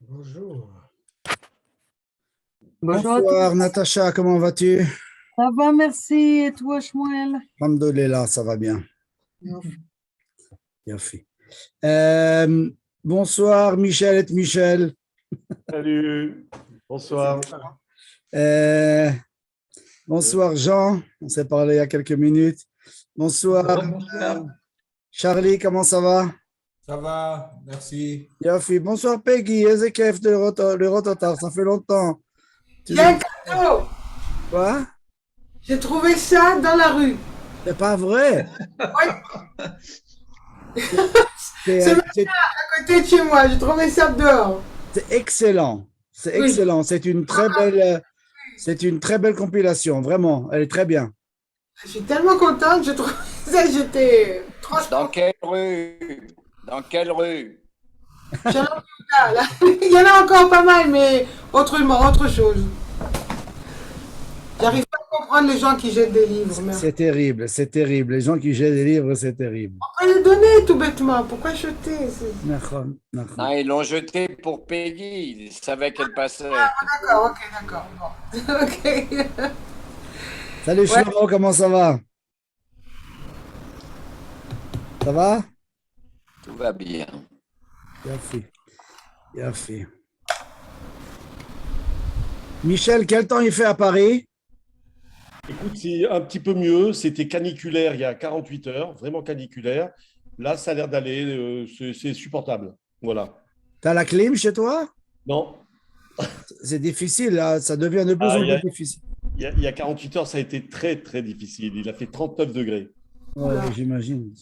Bonjour. Bonjour à tous. Bonsoir Natacha, comment vas-tu? Ça va, merci. Et toi, Shmuel? Alhamdoulilah, ça va bien. Yof. Bien fait. Euh, bonsoir Michel et Michel. Salut. Bonsoir. Euh, bonsoir Jean, on s'est parlé il y a quelques minutes. Bonsoir Charlie, comment ça va? Ça va, merci. Yafi. Bonsoir Peggy, Ezekef de le Rototar, ça fait longtemps. Tu J'ai un nous- cadeau. Quoi? J'ai trouvé ça dans la rue. C'est pas vrai. C'est C'est c'est- à côté de chez moi. J'ai trouvé ça dehors. c'est excellent. C'est Oui. excellent. C'est une très belle compilation, vraiment. Elle est très bien. Je suis tellement contente. J'ai trouvé ça. J'étais trop Dans quelle rue? Dans quelle rue? J'en ai là. Il y en a encore pas mal, mais autre chose. J'arrive pas à comprendre les gens qui jettent des livres. Mais C'est terrible, c'est terrible. Les gens qui jettent des livres, c'est terrible. on peut les donner tout bêtement. Pourquoi jeter? Nachon, nachon. Ah, ils l'ont jeté pour Peggy. Ils savaient qu'elle passait. D'accord, ok, d'accord. Bon. Ok. Salut Shlomo, comment ça va? Ça va? Tout va bien. Yafi. Yafi. Michel, quel temps il fait à Paris? Écoute, c'est un petit peu mieux. C'était caniculaire il y a 48 heures, vraiment caniculaire. Là, ça a l'air d'aller. C'est supportable. Voilà. T'as la clim chez toi? Non, C'est difficile, là. Ça devient de plus Ah, en il y a- plus difficile. il y a 48 heures, ça a été très, très difficile. Il a fait 39 degrés. Ouais, j'imagine.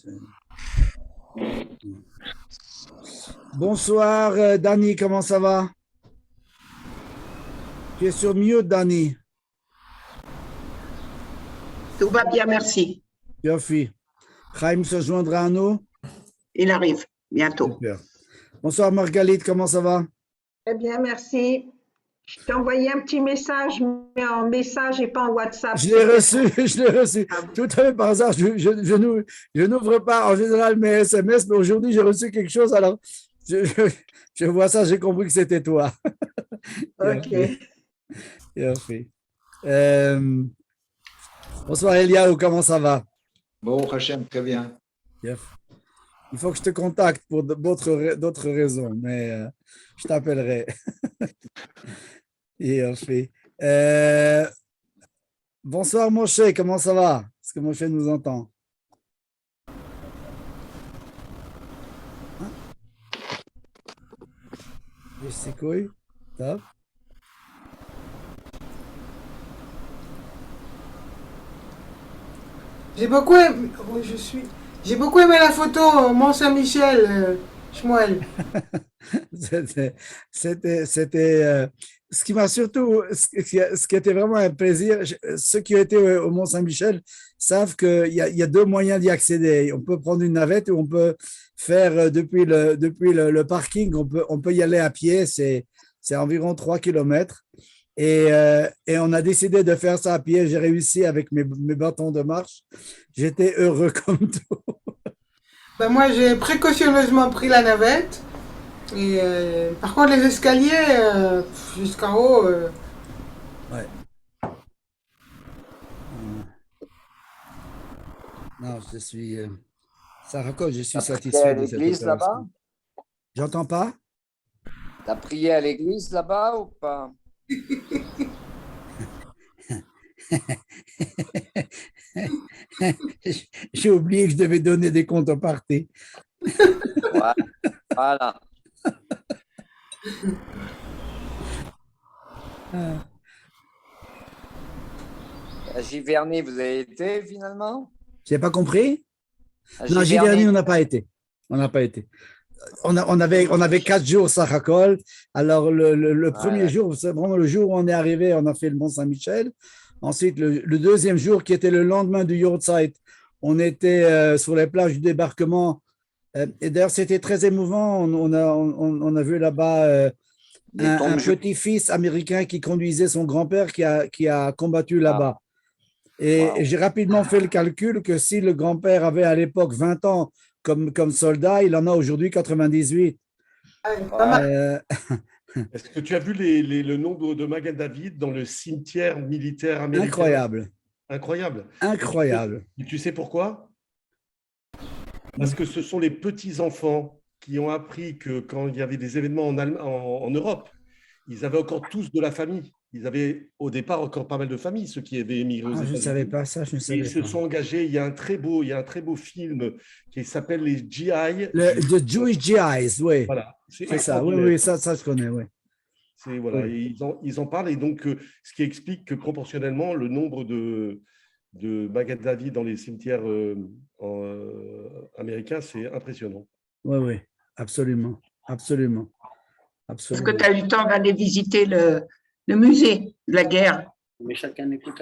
Bonsoir, Dani, comment ça va? Tu es sur mute, Dani. Tout va bien, merci. Yafi. Chaim se joindra à nous? Il arrive bientôt. Super. Bonsoir, Margalite, comment ça va? Très bien, merci. Je t'ai envoyé un petit message, mais en message et pas en WhatsApp. Je l'ai reçu, je l'ai reçu. Tout à fait par hasard, je n'ouvre pas en général mes SMS, mais aujourd'hui j'ai reçu quelque chose, alors je vois ça, j'ai compris que c'était toi. Ok. Yafi. Bonsoir Eliaou, comment ça va? Bon, Hachem, très bien. Yafi. Il faut que je te contacte pour d'autres raisons, mais je t'appellerai. Yafi. Bonsoir Moshe, comment ça va? Est-ce que Moshe nous entend? Hein? C'est quoi? Top. J'ai beaucoup aimé. Où je suis. J'ai beaucoup aimé la photo Mont-Saint-Michel, Shmuel. C'était ce qui m'a surtout, ce qui était vraiment un plaisir. Ceux qui ont été au Mont-Saint-Michel savent qu'il y a deux moyens d'y accéder. On peut prendre une navette ou on peut faire depuis le parking, on peut y aller à pied, c'est environ 3 kilomètres. Et on a décidé de faire ça à pied. J'ai réussi avec mes bâtons de marche. J'étais heureux comme tout. Ben moi, j'ai précautionneusement pris la navette. Et par contre, les escaliers jusqu'en haut. Ouais. Non, je suis. Ça raconte, je suis T'as prié à satisfait de cette l'église là-bas? opération. J'entends pas? T'as prié à l'église là-bas ou pas? J'ai oublié que je devais donner des contreparties. Ouais, voilà. À Giverny, vous avez été finalement? J'ai pas compris? À Non, Giverny, on n'a pas été. On n'a pas été. On avait 4 jours Saracol. Alors, le premier Ouais. jour, c'est vraiment le jour où on est arrivé, on a fait le Mont Saint-Michel. Ensuite, le deuxième jour, qui était le lendemain du Yortzeit, on était sur les plages du débarquement. Et d'ailleurs, c'était très émouvant. On a vu là-bas Des un tombes petit-fils américain qui conduisait son grand-père qui a combattu là-bas. Et Wow. j'ai rapidement fait le calcul que si le grand-père avait à l'époque 20 ans comme soldat, il en a aujourd'hui 98. Pas mal. Est-ce que tu as vu le nombre de Magen David dans le cimetière militaire américain? Incroyable, Incroyable. incroyable. Et tu sais pourquoi? Parce que ce sont les petits-enfants qui ont appris que quand il y avait des événements en Europe, ils avaient encore tous de la famille. Ils avaient au départ encore pas mal de familles, ceux qui avaient émigré aux Ah, je ne États-Unis. savais pas ça, je ne Et savais ils se pas. sont engagés. Il y a un très beau film qui s'appelle les GI. The Jewish GIs, oui, Voilà, c'est ça. Oui, extraordinaire. oui, ça je connais, oui. Voilà, Oui. et ils en parlent. Et donc, ce qui explique que proportionnellement, le nombre de Magen David dans les cimetières américains, c'est impressionnant. Oui, oui, absolument, absolument, Est-ce que absolument. tu as eu le temps d'aller visiter le musée de la guerre?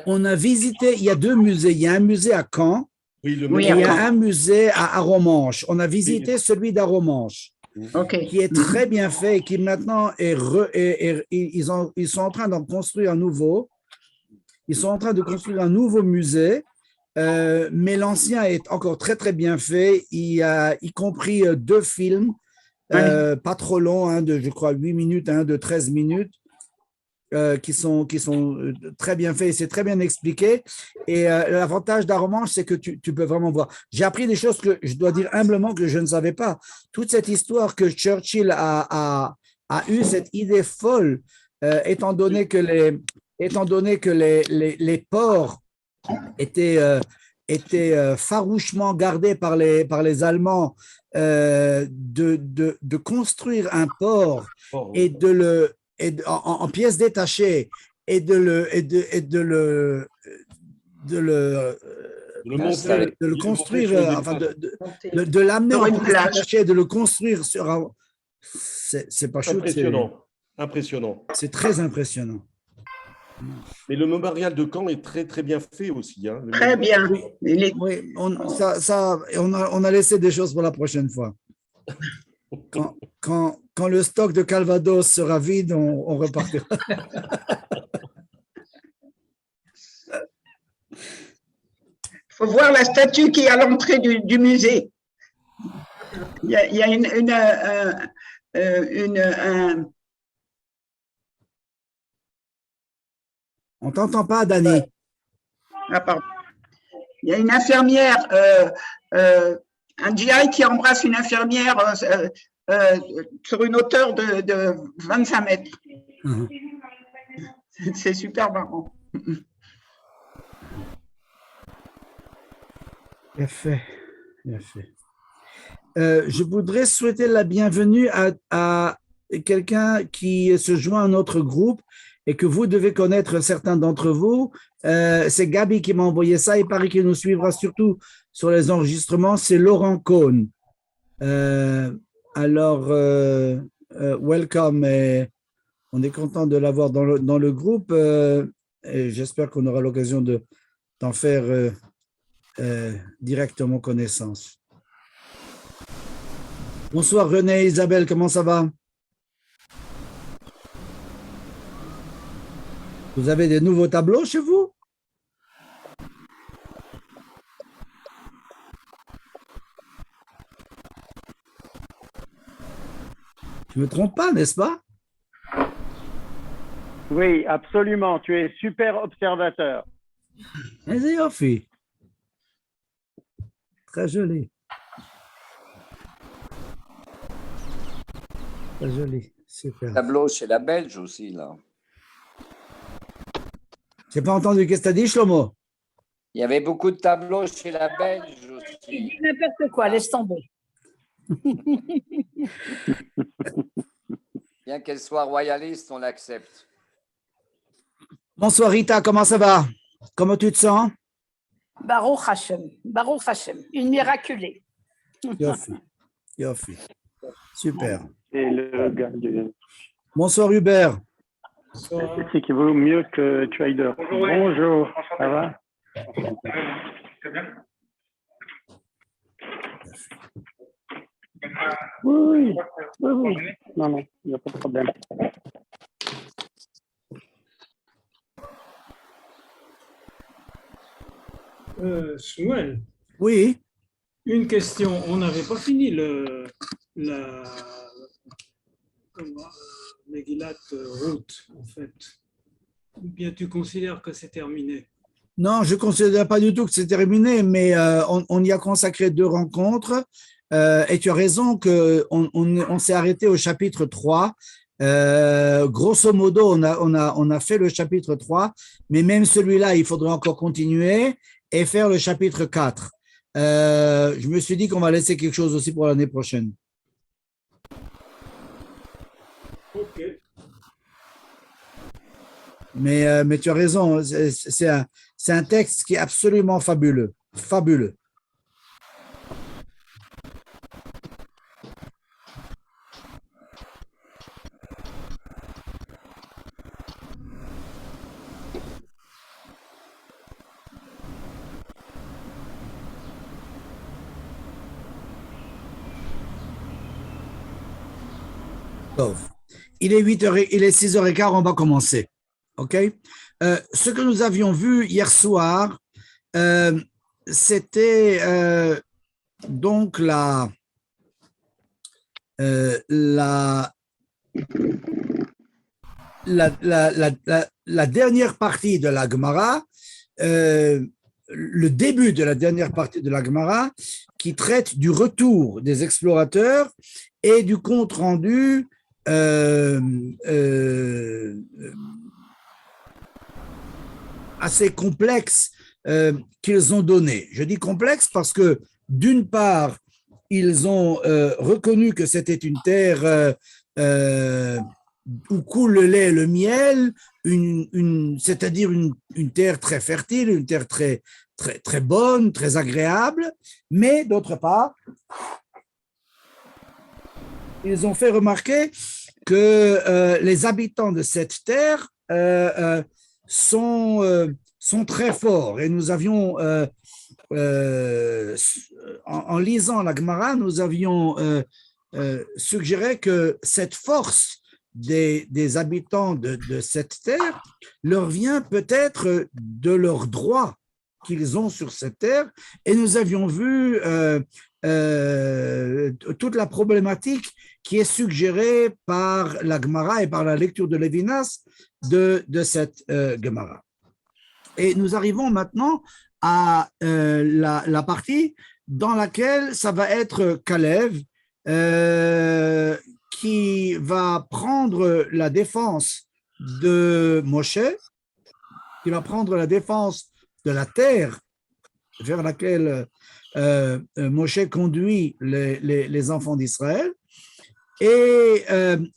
On a visité, il y a deux musées. Il y a un musée à Caen Oui, le Oui, et il y à a Caen. un musée à Aromanches. On a visité celui d'Aromanches, Ok. qui est très bien fait et qui maintenant ils sont en train d'en construire un nouveau. Ils sont en train de construire un nouveau musée, mais l'ancien est encore très, très bien fait. Il y a y compris deux films, pas trop longs, un de, je crois, 8 minutes, un de 13 minutes, qui sont très bien faits. C'est très bien expliqué. Et l'avantage d'Aromanches, c'est que tu peux vraiment voir. J'ai appris des choses que je dois dire humblement que je ne savais pas. Toute cette histoire que Churchill a eu cette idée folle, étant donné que les ports étaient farouchement gardés par les Allemands, de construire un port et en pièces détachées et de le construire, enfin de l'amener en Sur une pièces plage. détachées, de le construire sur un. C'est pas chouette, impressionnant. Impressionnant. c'est très impressionnant. Mais le mémorial de Caen est très, très bien fait aussi. Hein. Très bien. Il est- Oui, on a laissé des choses pour la prochaine fois. Quand le stock de Calvados sera vide, on repartira. faut voir la statue qui est à l'entrée du musée. Il y a On t'entend pas, Dani. ah, pardon. Il y a une infirmière, un GI qui embrasse une infirmière sur une hauteur de 25 mètres. Mhm. C'est super marrant. Bien fait, bien fait. Je voudrais souhaiter la bienvenue à quelqu'un qui se joint à notre groupe et que vous devez connaître certains d'entre vous. C'est Gabi qui m'a envoyé ça. Il paraît qu'il nous suivra surtout sur les enregistrements. C'est Laurent Cohn. Welcome. Et on est content de l'avoir dans le groupe. Et j'espère qu'on aura l'occasion d'en faire directement connaissance. Bonsoir René et Isabelle, comment ça va? Vous avez des nouveaux tableaux chez vous? Je ne me trompe pas, n'est-ce pas? Oui, absolument. Tu es super observateur. C'est Yofi. Très joli. Très joli. Super. Tableau chez la Belge aussi, là. J'ai pas entendu. Qu'est-ce que tu as dit, Shlomo? Il y avait beaucoup de tableaux chez la Belge aussi. N'importe quoi, laisse tomber. Bien qu'elle soit royaliste, on l'accepte. Bonsoir Rita, comment ça va? Comment tu te sens? Baruch Hashem, Baruch Hashem, une miraculée. Yofi. Yofi. Super. Et le gars du... Bonsoir Hubert. C'est qu'il vaut mieux que tu ailles dehors. Bonjour, ça va? Oui, oui. Non, il n'y a pas de problème. Shmuel, Oui. une question. On n'avait pas fini Megillat Ruth, en fait? Ou bien tu considères que c'est terminé? Non, je ne considère pas du tout que c'est terminé, mais on y a consacré 2 rencontres. Et tu as raison qu'on s'est arrêté au chapitre 3. Grosso modo, on a fait le chapitre 3, mais même celui-là, il faudrait encore continuer et faire le chapitre 4. Je me suis dit qu'on va laisser quelque chose aussi pour l'année prochaine. Ok. Mais tu as raison, c'est un texte qui est absolument fabuleux. Fabuleux. Il est 8h, il est 6h15, on va commencer. OK? Ce que nous avions vu hier soir, c'était donc la dernière partie de la Gemara, le début de la dernière partie de la Gemara, qui traite du retour des explorateurs et du compte-rendu assez complexe qu'ils ont donné. Je dis complexe parce que, d'une part, ils ont reconnu que c'était une terre où coule le lait et le miel, c'est-à-dire une terre très fertile, une terre très, très, très bonne, très agréable, mais d'autre part, ils ont fait remarquer que les habitants de cette terre sont très forts. Et nous avions, en lisant la Gemara, nous avions suggéré que cette force des habitants de cette terre leur vient peut-être de leurs droits qu'ils ont sur cette terre. Et nous avions vu toute la problématique qui est suggérée par la Gemara et par la lecture de Lévinas de cette Gemara. Et nous arrivons maintenant à la partie dans laquelle ça va être Kalev qui va prendre la défense de Moshe, qui va prendre la défense de la terre vers laquelle Moshe conduit les enfants d'Israël, et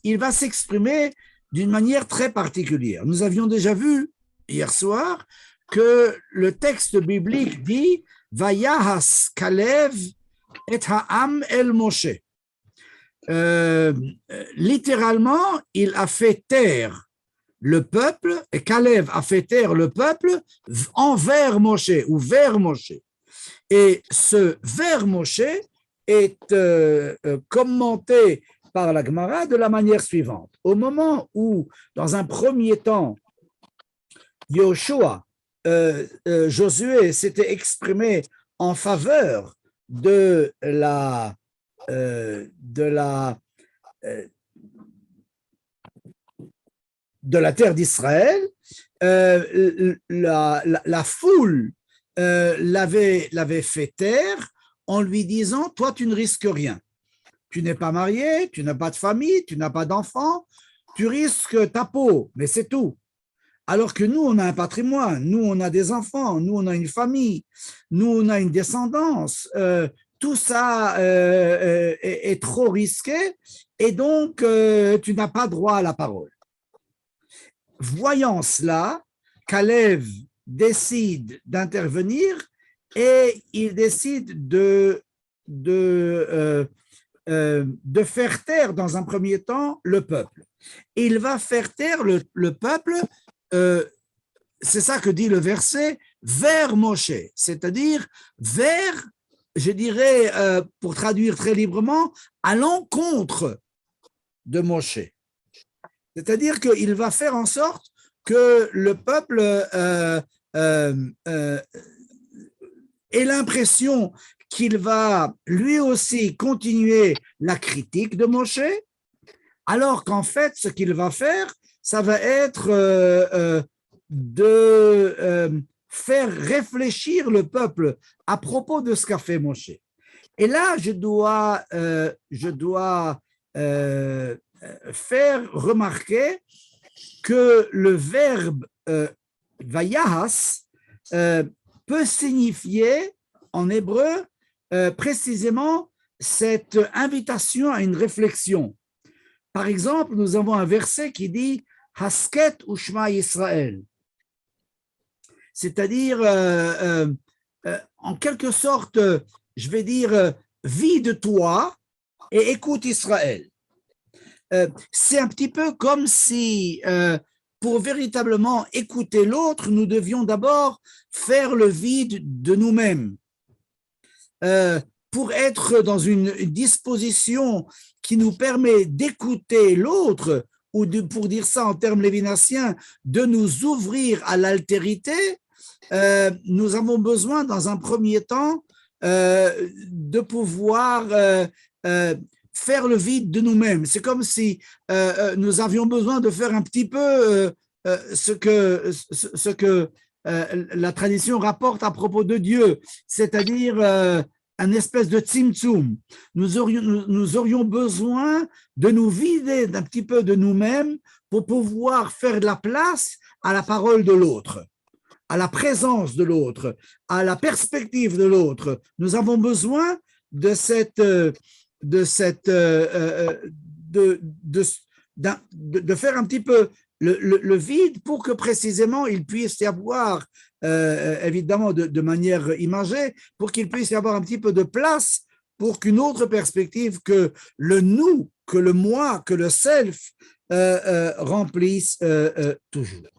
il va s'exprimer d'une manière très particulière. Nous avions déjà vu hier soir que le texte biblique dit « Vayahas Kalev et ha'am el Moshe ». Littéralement, il a fait taire le peuple, et Kalev a fait taire le peuple envers Moshe ou vers Moshe. Et ce vers Moshe est commenté par la Gemara de la manière suivante. Au moment où, dans un premier temps, Yoshua, Josué s'était exprimé en faveur de la terre d'Israël, la foule l'avait fait taire en lui disant « Toi, tu ne risques rien. Tu n'es pas marié, tu n'as pas de famille, tu n'as pas d'enfants, tu risques ta peau, mais c'est tout. » Alors que nous, on a un patrimoine, nous, on a des enfants, nous, on a une famille, nous, on a une descendance. Tout ça est trop risqué et donc tu n'as pas droit à la parole. Voyant cela, Kalev décide d'intervenir et il décide de faire taire dans un premier temps le peuple. Il va faire taire le peuple, c'est ça que dit le verset, vers Moshe, c'est-à-dire vers, je dirais, pour traduire très librement, à l'encontre de Moshe. C'est-à-dire qu'il va faire en sorte que le peuple ait l'impression qu'il va lui aussi continuer la critique de Moshe, alors qu'en fait, ce qu'il va faire, ça va être de faire réfléchir le peuple à propos de ce qu'a fait Moshe. Et là, je dois faire remarquer que le verbe vayahas peut signifier en hébreu précisément cette invitation à une réflexion. Par exemple, nous avons un verset qui dit Hasket ushma Yisraël, c'est-à-dire en quelque sorte, je vais dire, vide-toi et écoute Israël. C'est un petit peu comme si, pour véritablement écouter l'autre, nous devions d'abord faire le vide de nous-mêmes. Pour être dans une disposition qui nous permet d'écouter l'autre, ou pour dire ça en termes lévinassiens, de nous ouvrir à l'altérité, nous avons besoin dans un premier temps de pouvoir faire le vide de nous-mêmes. C'est comme si nous avions besoin de faire un petit peu ce que la tradition rapporte à propos de Dieu, c'est-à-dire un espèce de tzimtzum. Nous aurions besoin de nous vider d'un petit peu de nous-mêmes pour pouvoir faire de la place à la parole de l'autre, à la présence de l'autre, à la perspective de l'autre. Nous avons besoin de faire un petit peu le vide pour que précisément il puisse y avoir, évidemment de manière imagée, pour qu'il puisse y avoir un petit peu de place pour qu'une autre perspective que le nous, que le moi, que le self remplisse toujours.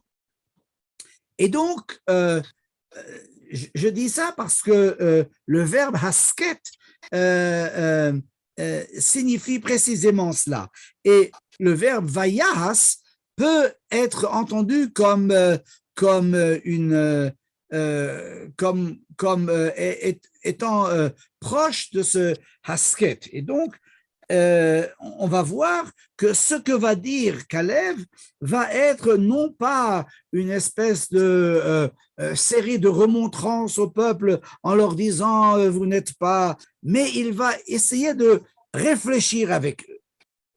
Et donc, je dis ça parce que le verbe hasket signifie précisément cela. Et le verbe vayahas peut être entendu comme étant proche de ce hasket. Et donc, on va voir que ce que va dire Kalev va être non pas une espèce de série de remontrances au peuple en leur disant vous n'êtes pas, mais il va essayer de réfléchir avec eux.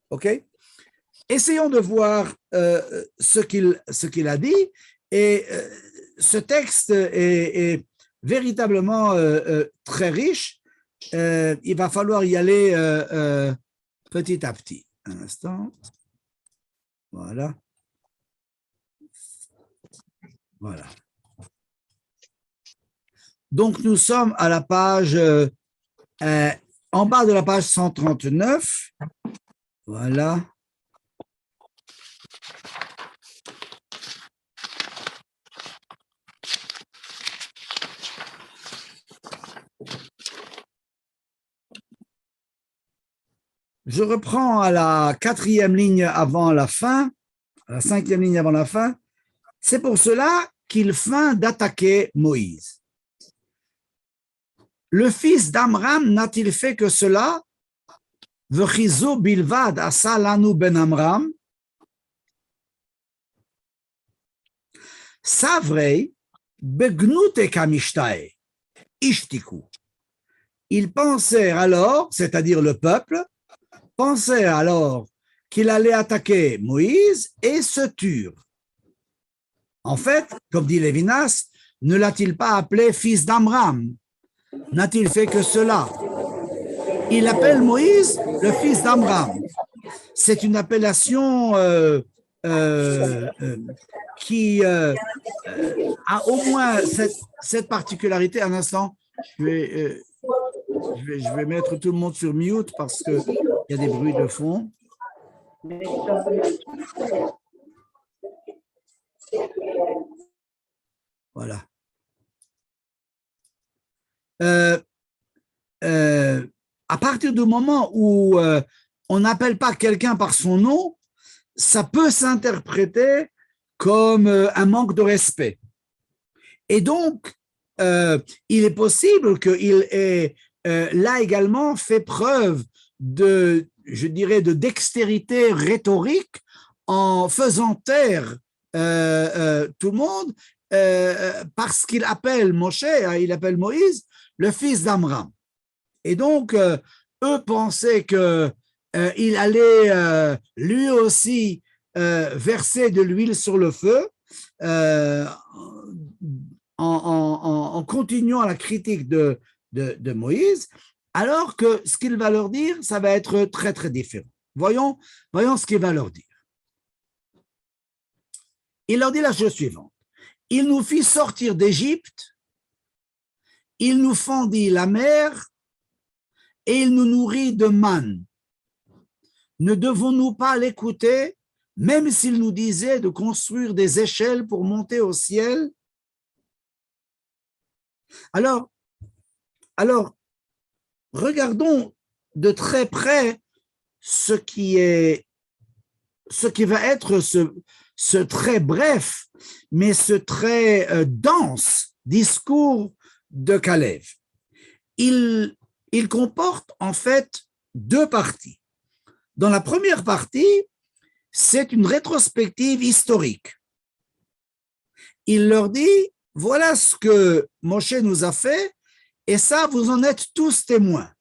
OK? Essayons de voir ce qu'il a dit, et ce texte est véritablement très riche. Il va falloir y aller petit à petit. Un instant. Voilà. Voilà. Donc, nous sommes à la page, en bas de la page 139. Voilà. Je reprends à la 4e ligne avant la fin, à la 5e ligne avant la fin. C'est pour cela qu'il feint d'attaquer Moïse. Le fils d'Amram n'a-t-il fait que cela? V'chizo bilvad asa lanu ben Amram. Savrei begnute kamishtae ishtiku. Ils pensèrent alors, c'est-à-dire le peuple, pensait alors qu'il allait attaquer Moïse et se turent. En fait, comme dit Lévinas, ne l'a-t-il pas appelé fils d'Amram? N'a-t-il fait que cela? Il appelle Moïse le fils d'Amram. C'est une appellation qui a au moins cette particularité. Un instant, je vais mettre tout le monde sur mute parce que il y a des bruits de fond. Voilà. À partir du moment où on n'appelle pas quelqu'un par son nom, ça peut s'interpréter comme un manque de respect. Et donc, il est possible qu'il ait là également fait preuve d'une je dirais, de dextérité rhétorique en faisant taire tout le monde parce qu'il appelle Moshe, il appelle Moïse, le fils d'Amram. Et donc, eux pensaient qu'il allait lui aussi verser de l'huile sur le feu en continuant la critique de Moïse, alors que ce qu'il va leur dire, ça va être très, très différent. Voyons ce qu'il va leur dire. Il leur dit la chose suivante. Il nous fit sortir d'Égypte, il nous fendit la mer et il nous nourrit de manne. Ne devons-nous pas l'écouter, même s'il nous disait de construire des échelles pour monter au ciel? Alors, regardons de très près ce qui va être ce très bref, mais ce très dense discours de Caleb. Il comporte en fait deux parties. Dans la première partie, c'est une rétrospective historique. Il leur dit, voilà ce que Moshe nous a fait, et ça, vous en êtes tous témoins.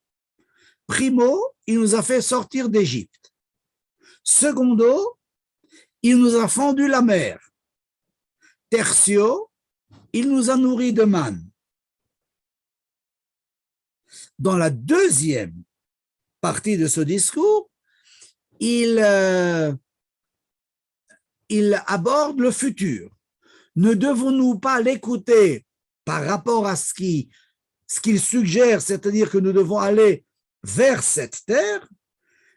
Primo, il nous a fait sortir d'Égypte. Secondo, il nous a fendu la mer. Tertio, il nous a nourris de manne. Dans la deuxième partie de ce discours, il aborde le futur. Ne devons-nous pas l'écouter par rapport à ce qu'il suggère, c'est-à-dire que nous devons aller vers cette terre,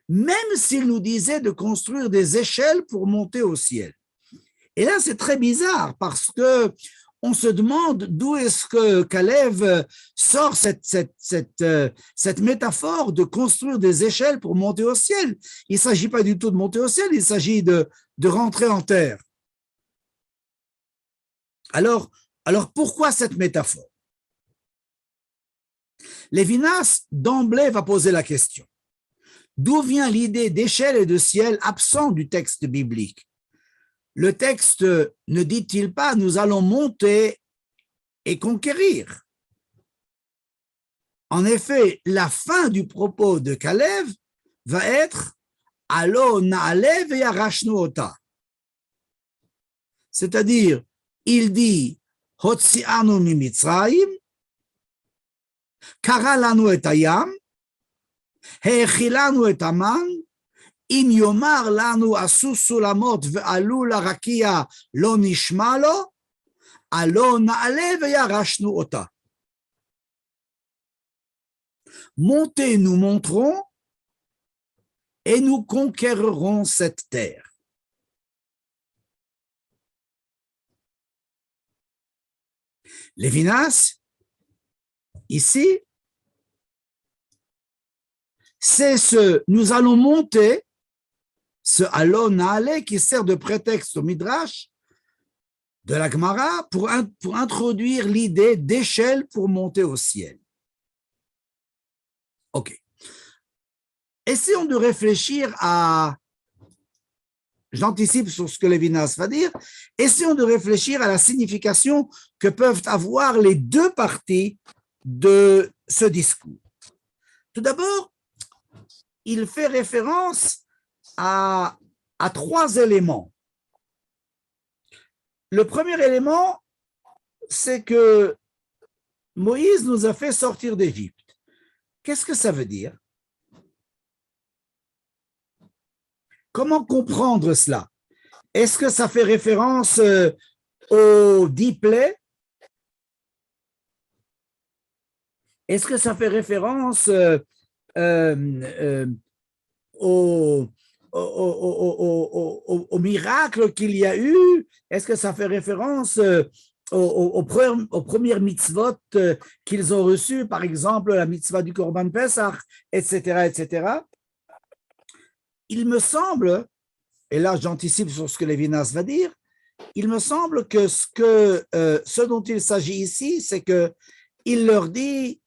même s'il nous disait de construire des échelles pour monter au ciel. Et là, c'est très bizarre parce que on se demande d'où est-ce que Caleb sort cette métaphore de construire des échelles pour monter au ciel. Il ne s'agit pas du tout de monter au ciel, il s'agit de rentrer en terre. Alors pourquoi cette métaphore? Lévinas, d'emblée, va poser la question. D'où vient l'idée d'échelle et de ciel absent du texte biblique? Le texte ne dit-il pas « nous allons monter et conquérir ». En effet, la fin du propos de Caleb va être « Allo na'alev et arashnu ota ». C'est-à-dire, il dit « Hotzi'anu mimitzrayim » קרא לנו את הים, האכילנו את המן, אם יאמר לנו עשו סולמות ועלו לרקיע לא נשמע לו, עלו נעלה וירשנו אותה. Montez, nous monterons et nous conquérerons cette terre. Lévinas, ici, c'est ce « nous allons monter », ce « allo na'ale » qui sert de prétexte au Midrash de la Gemara pour introduire l'idée d'échelle pour monter au ciel. Ok. Essayons de réfléchir à, j'anticipe sur ce que Lévinas va dire, essayons de réfléchir à la signification que peuvent avoir les deux parties de ce discours. Tout d'abord, il fait référence à trois éléments. Le premier élément, c'est que Moïse nous a fait sortir d'Égypte. Qu'est-ce que ça veut dire? Comment comprendre cela? Est-ce que ça fait référence aux 10 plaies? Est-ce que ça fait référence au miracle qu'il y a eu? Est-ce que ça fait référence aux premières mitzvot qu'ils ont reçues, par exemple la mitzvah du Korban Pesach, etc., etc.? Il me semble, et là j'anticipe sur ce que Lévinas va dire, il me semble que ce dont il s'agit ici, c'est qu'il leur dit,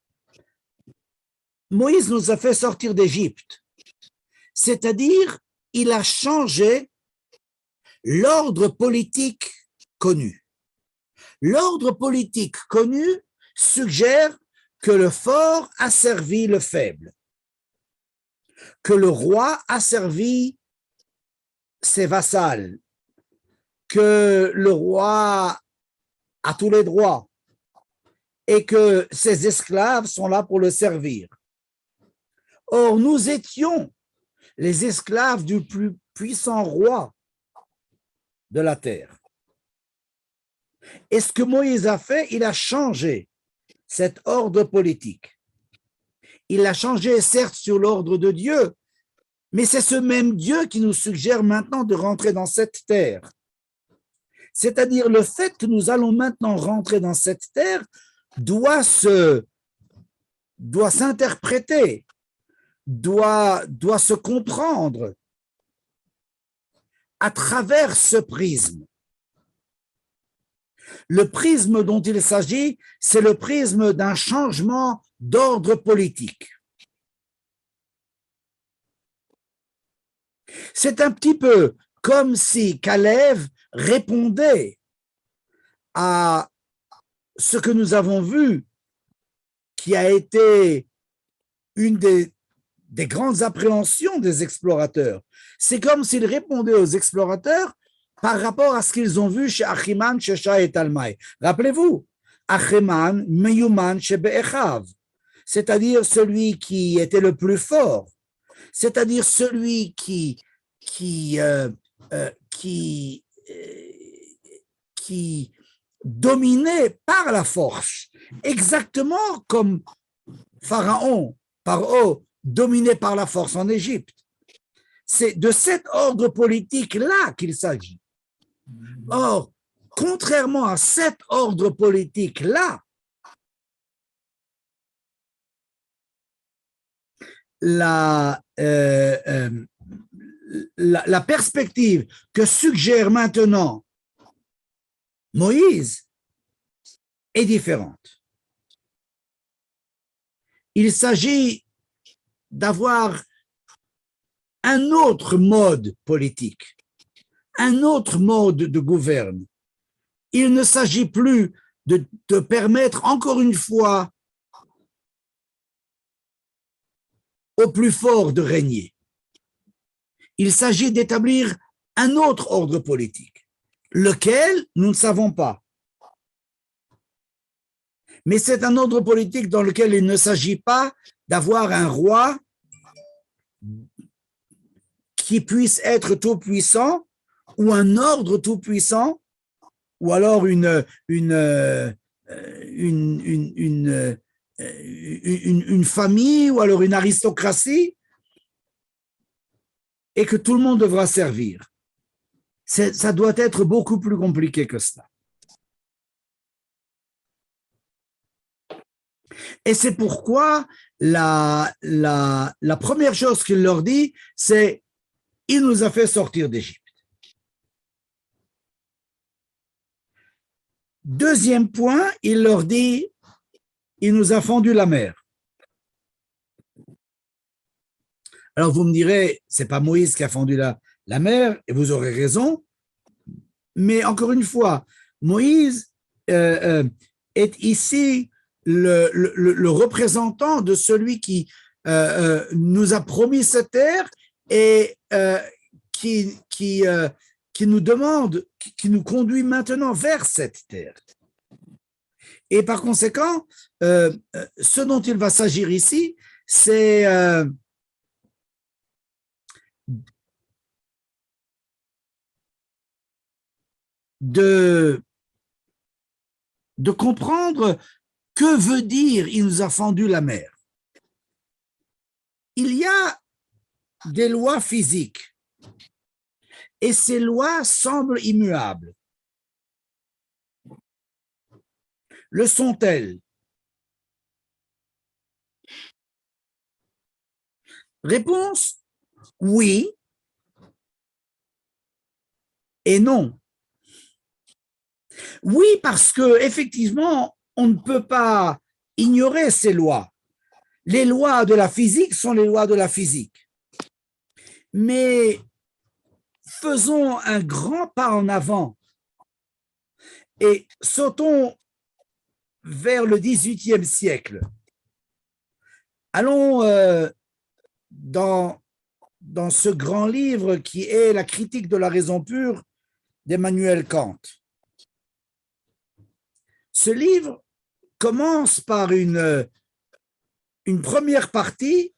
Moïse nous a fait sortir d'Égypte. c'est-à-dire il a changé l'ordre politique connu. L'ordre politique connu suggère que le fort a servi le faible, que le roi a servi ses vassals, que le roi a tous les droits et que ses esclaves sont là pour le servir. Or, nous étions les esclaves du plus puissant roi de la terre. Et ce que Moïse a fait, il a changé cet ordre politique. Il l'a changé, certes, sur l'ordre de Dieu, mais c'est ce même Dieu qui nous suggère maintenant de rentrer dans cette terre. C'est-à-dire le fait que nous allons maintenant rentrer dans cette terre doit s'interpréter, doit se comprendre à travers ce prisme. Le prisme dont il s'agit, c'est le prisme d'un changement d'ordre politique. C'est un petit peu comme si Caleb répondait à ce que nous avons vu, qui a été une des grandes appréhensions des explorateurs. C'est comme s'il répondait aux explorateurs par rapport à ce qu'ils ont vu chez Achiman, Shesha et Talmai. Rappelez-vous, Achiman, Meyuman, Shebe'echav, c'est-à-dire celui qui était le plus fort, c'est-à-dire celui qui dominait par la force, exactement comme Pharaon, Paro, dominé par la force en Égypte. C'est de cet ordre politique-là qu'il s'agit. Or, contrairement à cet ordre politique-là, la perspective que suggère maintenant Moïse est différente. Il s'agit d'avoir un autre mode politique, un autre mode de gouverne. Il ne s'agit plus de permettre encore une fois au plus fort de régner. Il s'agit d'établir un autre ordre politique, lequel nous ne savons pas. Mais c'est un ordre politique dans lequel il ne s'agit pas d'avoir un roi qui puisse être tout-puissant ou un ordre tout-puissant ou alors une famille ou alors une aristocratie et que tout le monde devra servir. Ça doit être beaucoup plus compliqué que cela. Et c'est pourquoi la première chose qu'il leur dit, c'est « Il nous a fait sortir d'Égypte ». Deuxième point, il leur dit « Il nous a fendu la mer ». Alors vous me direz, c'est pas Moïse qui a fendu la mer, et vous aurez raison, mais encore une fois, Moïse est ici le représentant de celui qui nous a promis cette terre et qui nous demande, qui nous conduit maintenant vers cette terre. Et par conséquent, ce dont il va s'agir ici, c'est de comprendre que veut dire « il nous a fendu la mer ». Il y a des lois physiques et ces lois semblent immuables. Le sont-elles? Réponse, oui et non. Oui, parce que effectivement, on ne peut pas ignorer ces lois. Les lois de la physique sont les lois de la physique. Mais faisons un grand pas en avant et sautons vers le XVIIIe siècle. Allons dans ce grand livre qui est la critique de la raison pure d'Emmanuel Kant. Ce livre commence par une première partie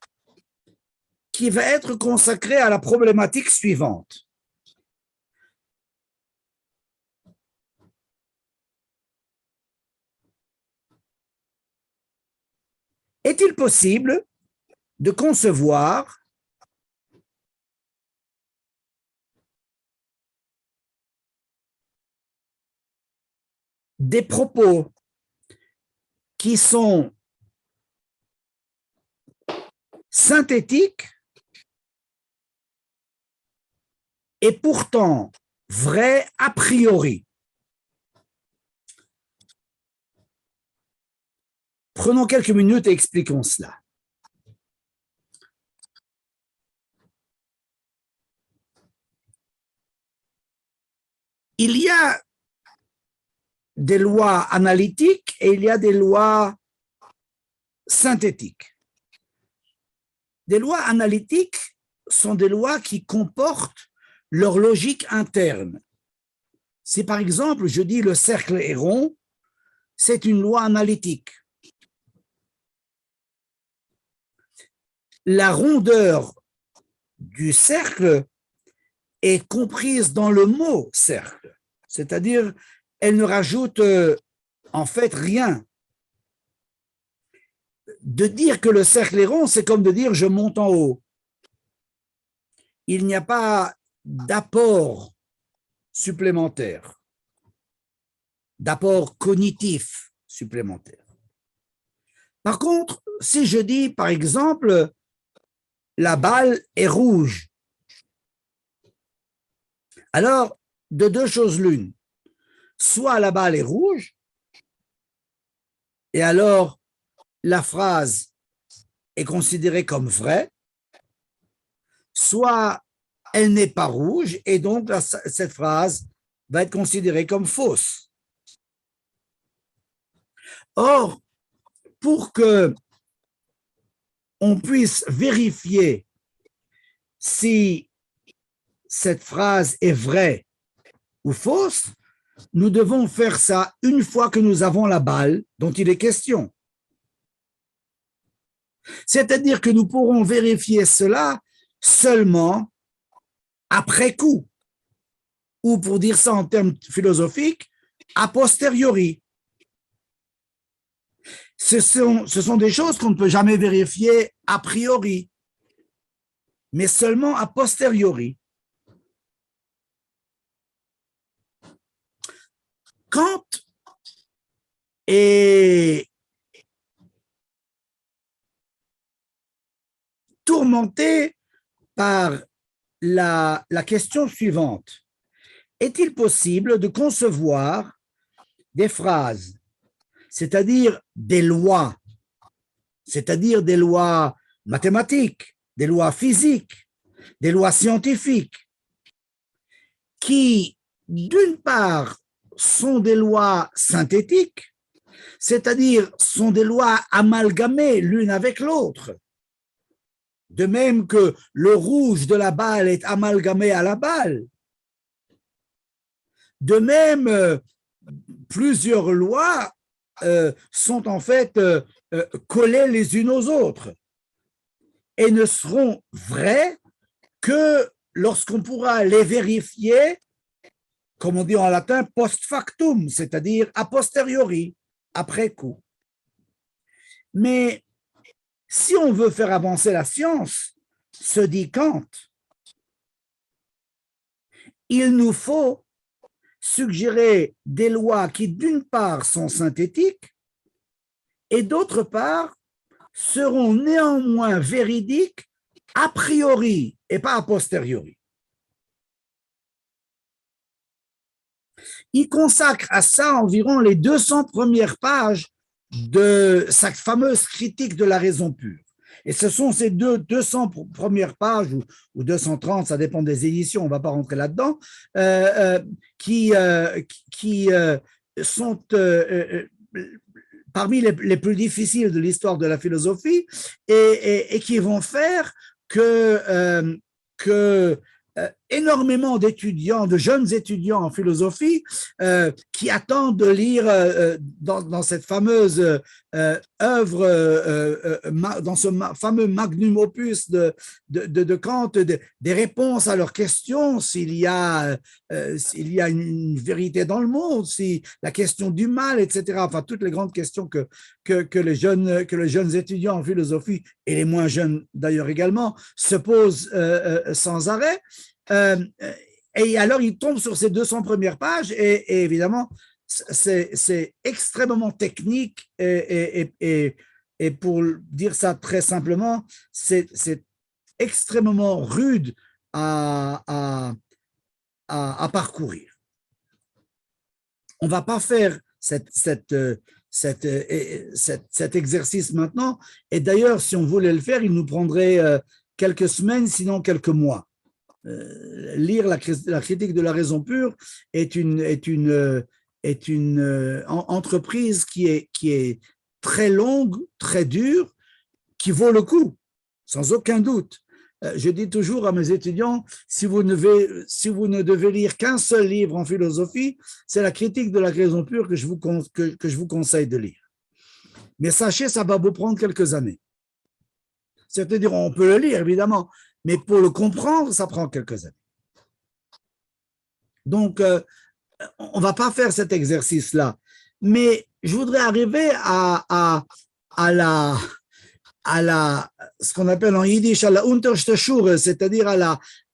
qui va être consacrée à la problématique suivante. Est-il possible de concevoir des propos qui sont synthétiques et pourtant vrais a priori? Prenons quelques minutes et expliquons cela. Il y a des lois analytiques et il y a des lois synthétiques. Des lois analytiques sont des lois qui comportent leur logique interne. Si par exemple je dis le cercle est rond, c'est une loi analytique. La rondeur du cercle est comprise dans le mot cercle, c'est-à-dire elle ne rajoute en fait rien. De dire que le cercle est rond, c'est comme de dire je monte en haut. Il n'y a pas d'apport supplémentaire, d'apport cognitif supplémentaire. Par contre, si je dis par exemple la balle est rouge, alors de deux choses l'une, soit la balle est rouge, et alors la phrase est considérée comme vraie, soit elle n'est pas rouge, et donc cette phrase va être considérée comme fausse. Or, pour que on puisse vérifier si cette phrase est vraie ou fausse, nous devons faire ça une fois que nous avons la balle dont il est question. C'est-à-dire que nous pourrons vérifier cela seulement après coup, ou pour dire ça en termes philosophiques, a posteriori. Ce sont des choses qu'on ne peut jamais vérifier a priori, mais seulement a posteriori. Kant est tourmenté par la question suivante. Est-il possible de concevoir des phrases, c'est-à-dire des lois, c'est-à-dire des lois mathématiques, des lois physiques, des lois scientifiques, qui, d'une part, sont des lois synthétiques, c'est-à-dire sont des lois amalgamées l'une avec l'autre, de même que le rouge de la balle est amalgamé à la balle. De même, plusieurs lois sont en fait collées les unes aux autres et ne seront vraies que lorsqu'on pourra les vérifier, comme on dit en latin, post factum, c'est-à-dire a posteriori, après coup. Mais si on veut faire avancer la science, se dit Kant, il nous faut suggérer des lois qui, d'une part, sont synthétiques et d'autre part, seront néanmoins véridiques a priori et pas a posteriori. Il consacre à ça environ les 200 premières pages de sa fameuse critique de la raison pure. Et ce sont ces 200 premières pages ou 230, ça dépend des éditions, on ne va pas rentrer là-dedans, qui sont parmi les plus difficiles de l'histoire de la philosophie et qui vont faire que énormément d'étudiants, de jeunes étudiants en philosophie qui attendent de lire dans cette fameuse œuvre, dans ce fameux magnum opus de Kant, des réponses à leurs questions, s'il y a une vérité dans le monde, si la question du mal, etc. Enfin, toutes les grandes questions que les jeunes étudiants en philosophie, et les moins jeunes d'ailleurs également, se posent sans arrêt. Et alors, il tombe sur ces 200 premières pages et évidemment, c'est extrêmement technique et pour dire ça très simplement, c'est extrêmement rude à parcourir. On ne va pas faire cet exercice maintenant et d'ailleurs, si on voulait le faire, il nous prendrait quelques semaines, sinon quelques mois. Lire la critique de la raison pure est une entreprise qui est très longue, très dure, qui vaut le coup, sans aucun doute. Je dis toujours à mes étudiants, si vous ne devez lire qu'un seul livre en philosophie, c'est la critique de la raison pure que je vous conseille de lire. Mais sachez, ça va vous prendre quelques années. Certains diront, on peut le lire, évidemment, mais pour le comprendre, ça prend quelques années. Donc, on ne va pas faire cet exercice-là. Mais je voudrais arriver à ce qu'on appelle en yiddish, à la unterste Schure, c'est-à-dire à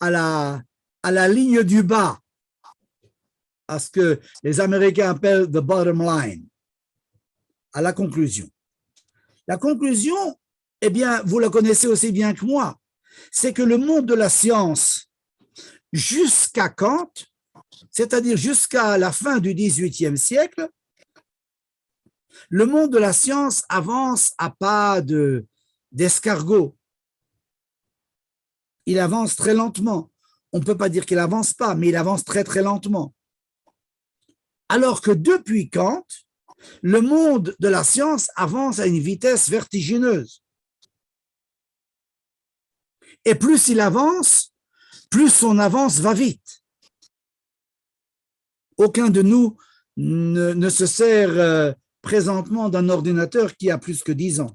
la ligne du bas, à ce que les Américains appellent the bottom line, à la conclusion. La conclusion, eh bien, vous la connaissez aussi bien que moi, c'est que le monde de la science, jusqu'à Kant, c'est-à-dire jusqu'à la fin du XVIIIe siècle, le monde de la science avance à pas d'escargot. Il avance très lentement. On ne peut pas dire qu'il n'avance pas, mais il avance très, très lentement. Alors que depuis Kant, le monde de la science avance à une vitesse vertigineuse. Et plus il avance, plus son avance va vite. Aucun de nous ne se sert présentement d'un ordinateur qui a plus que 10 ans.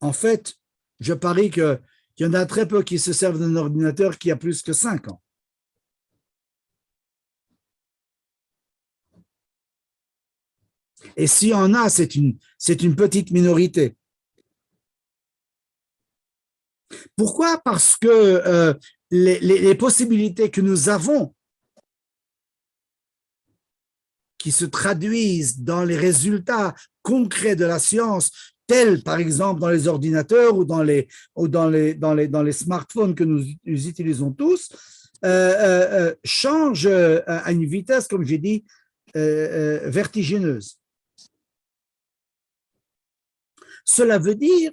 En fait, je parie qu'il y en a très peu qui se servent d'un ordinateur qui a plus que 5 ans. Et s'il y en a, c'est une petite minorité. Pourquoi? Parce que les possibilités que nous avons, qui se traduisent dans les résultats concrets de la science, tels par exemple dans les ordinateurs ou dans les smartphones que nous utilisons tous, changent à une vitesse, comme j'ai dit, vertigineuse. Cela veut dire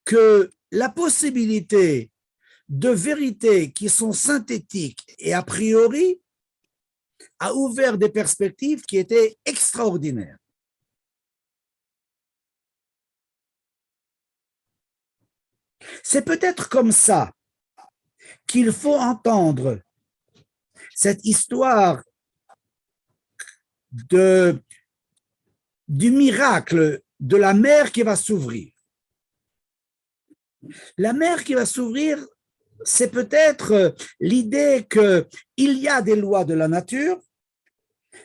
que la possibilité de vérités qui sont synthétiques et a priori a ouvert des perspectives qui étaient extraordinaires. C'est peut-être comme ça qu'il faut entendre cette histoire du miracle de la mer qui va s'ouvrir. La mer qui va s'ouvrir, c'est peut-être l'idée qu'il y a des lois de la nature,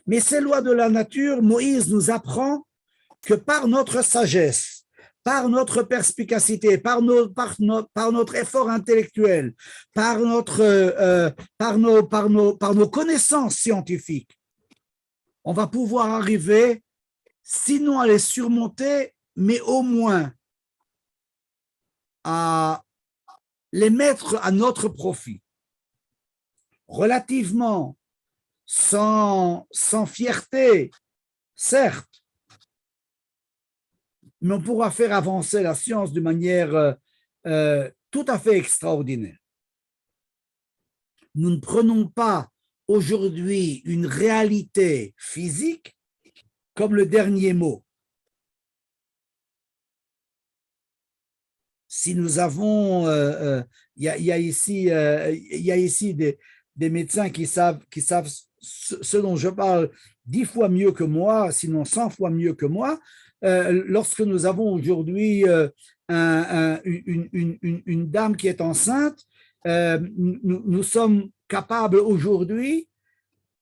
mais ces lois de la nature, Moïse nous apprend que par notre sagesse, par notre perspicacité, par notre effort intellectuel, par nos connaissances scientifiques, on va pouvoir arriver, sinon à les surmonter, mais au moins à les mettre à notre profit, relativement, sans fierté, certes, mais on pourra faire avancer la science de manière tout à fait extraordinaire. Nous ne prenons pas aujourd'hui une réalité physique comme le dernier mot. Si nous avons, il y a ici des médecins qui savent ce dont je parle 10 fois mieux que moi, sinon 100 fois mieux que moi. Lorsque nous avons aujourd'hui une dame qui est enceinte, nous sommes capables aujourd'hui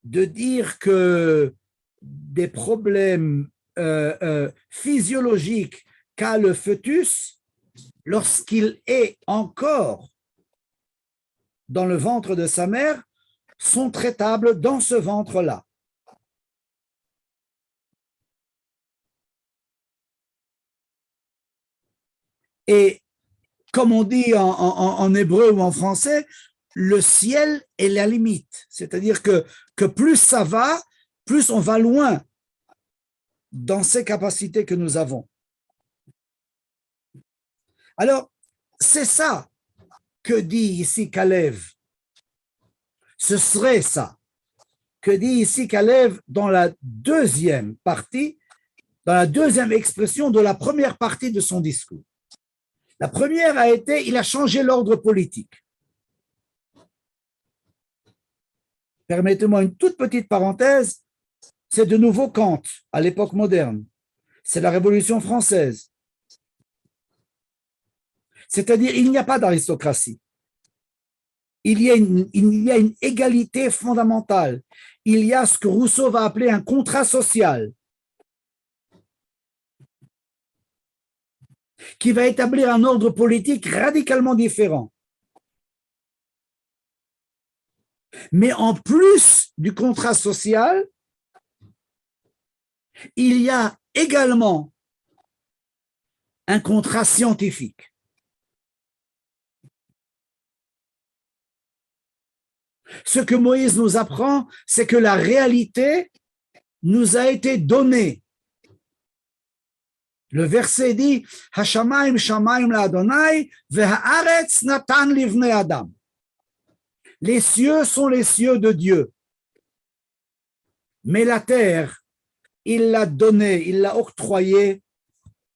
de dire que des problèmes physiologiques qu'a le fœtus, lorsqu'il est encore dans le ventre de sa mère, sont traitables dans ce ventre-là. Et comme on dit en hébreu ou en français, le ciel est la limite. C'est-à-dire que plus ça va, plus on va loin dans ces capacités que nous avons. Alors, c'est ça que dit ici Kalev. Ce serait ça que dit ici Kalev dans la deuxième partie, dans la deuxième expression de la première partie de son discours. La première a été, il a changé l'ordre politique. Permettez-moi une toute petite parenthèse, c'est de nouveau Kant à l'époque moderne. C'est la Révolution française. C'est-à-dire, il n'y a pas d'aristocratie. Il y a une égalité fondamentale. Il y a ce que Rousseau va appeler un contrat social qui va établir un ordre politique radicalement différent. Mais en plus du contrat social, il y a également un contrat scientifique. Ce que Moïse nous apprend, c'est que la réalité nous a été donnée. Le verset dit « Hashamayim shamayim la'Adonai ve'haaretz natan livnei Adam » Les cieux sont les cieux de Dieu, mais la terre, il l'a donnée, il l'a octroyée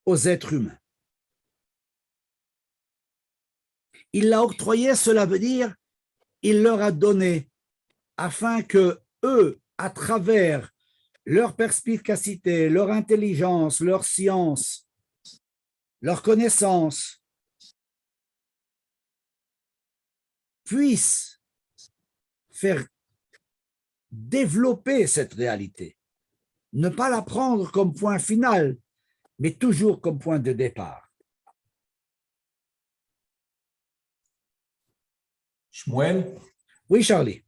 aux êtres humains. Il l'a octroyée, cela veut dire il leur a donné afin que eux, à travers leur perspicacité, leur intelligence, leur science, leur connaissance, puissent faire développer cette réalité. Ne pas la prendre comme point final, mais toujours comme point de départ. Shmuel? Oui, Charlie.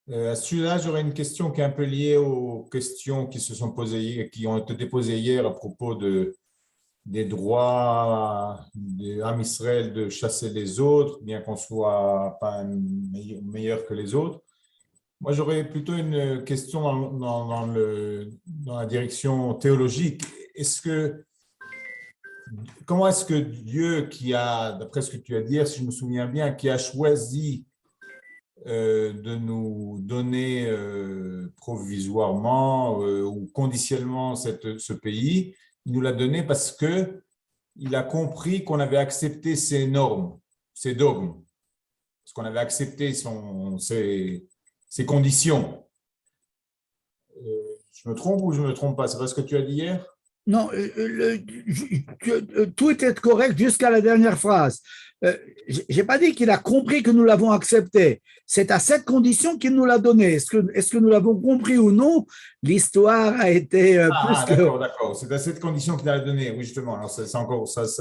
À celui-là, j'aurais une question qui est un peu liée aux questions qui se sont posées, qui ont été déposées hier à propos des droits d'Am Israël de chasser les autres, bien qu'on ne soit pas meilleur que les autres. Moi, j'aurais plutôt une question dans la direction théologique. Comment est-ce que Dieu, qui a, d'après ce que tu as dit, si je me souviens bien, qui a choisi de nous donner provisoirement ou conditionnellement ce pays, il nous l'a donné parce qu'il a compris qu'on avait accepté ses normes, ses dogmes, parce qu'on avait accepté ses conditions. Je me trompe ou je ne me trompe pas? C'est pas ce que tu as dit hier? Non, tout était correct jusqu'à la dernière phrase. Je n'ai pas dit qu'il a compris que nous l'avons accepté. C'est à cette condition qu'il nous l'a donné. Est-ce que nous l'avons compris ou non? L'histoire a été plus que… D'accord. C'est à cette condition qu'il l'a donné. Oui, justement. Alors, c'est encore, ça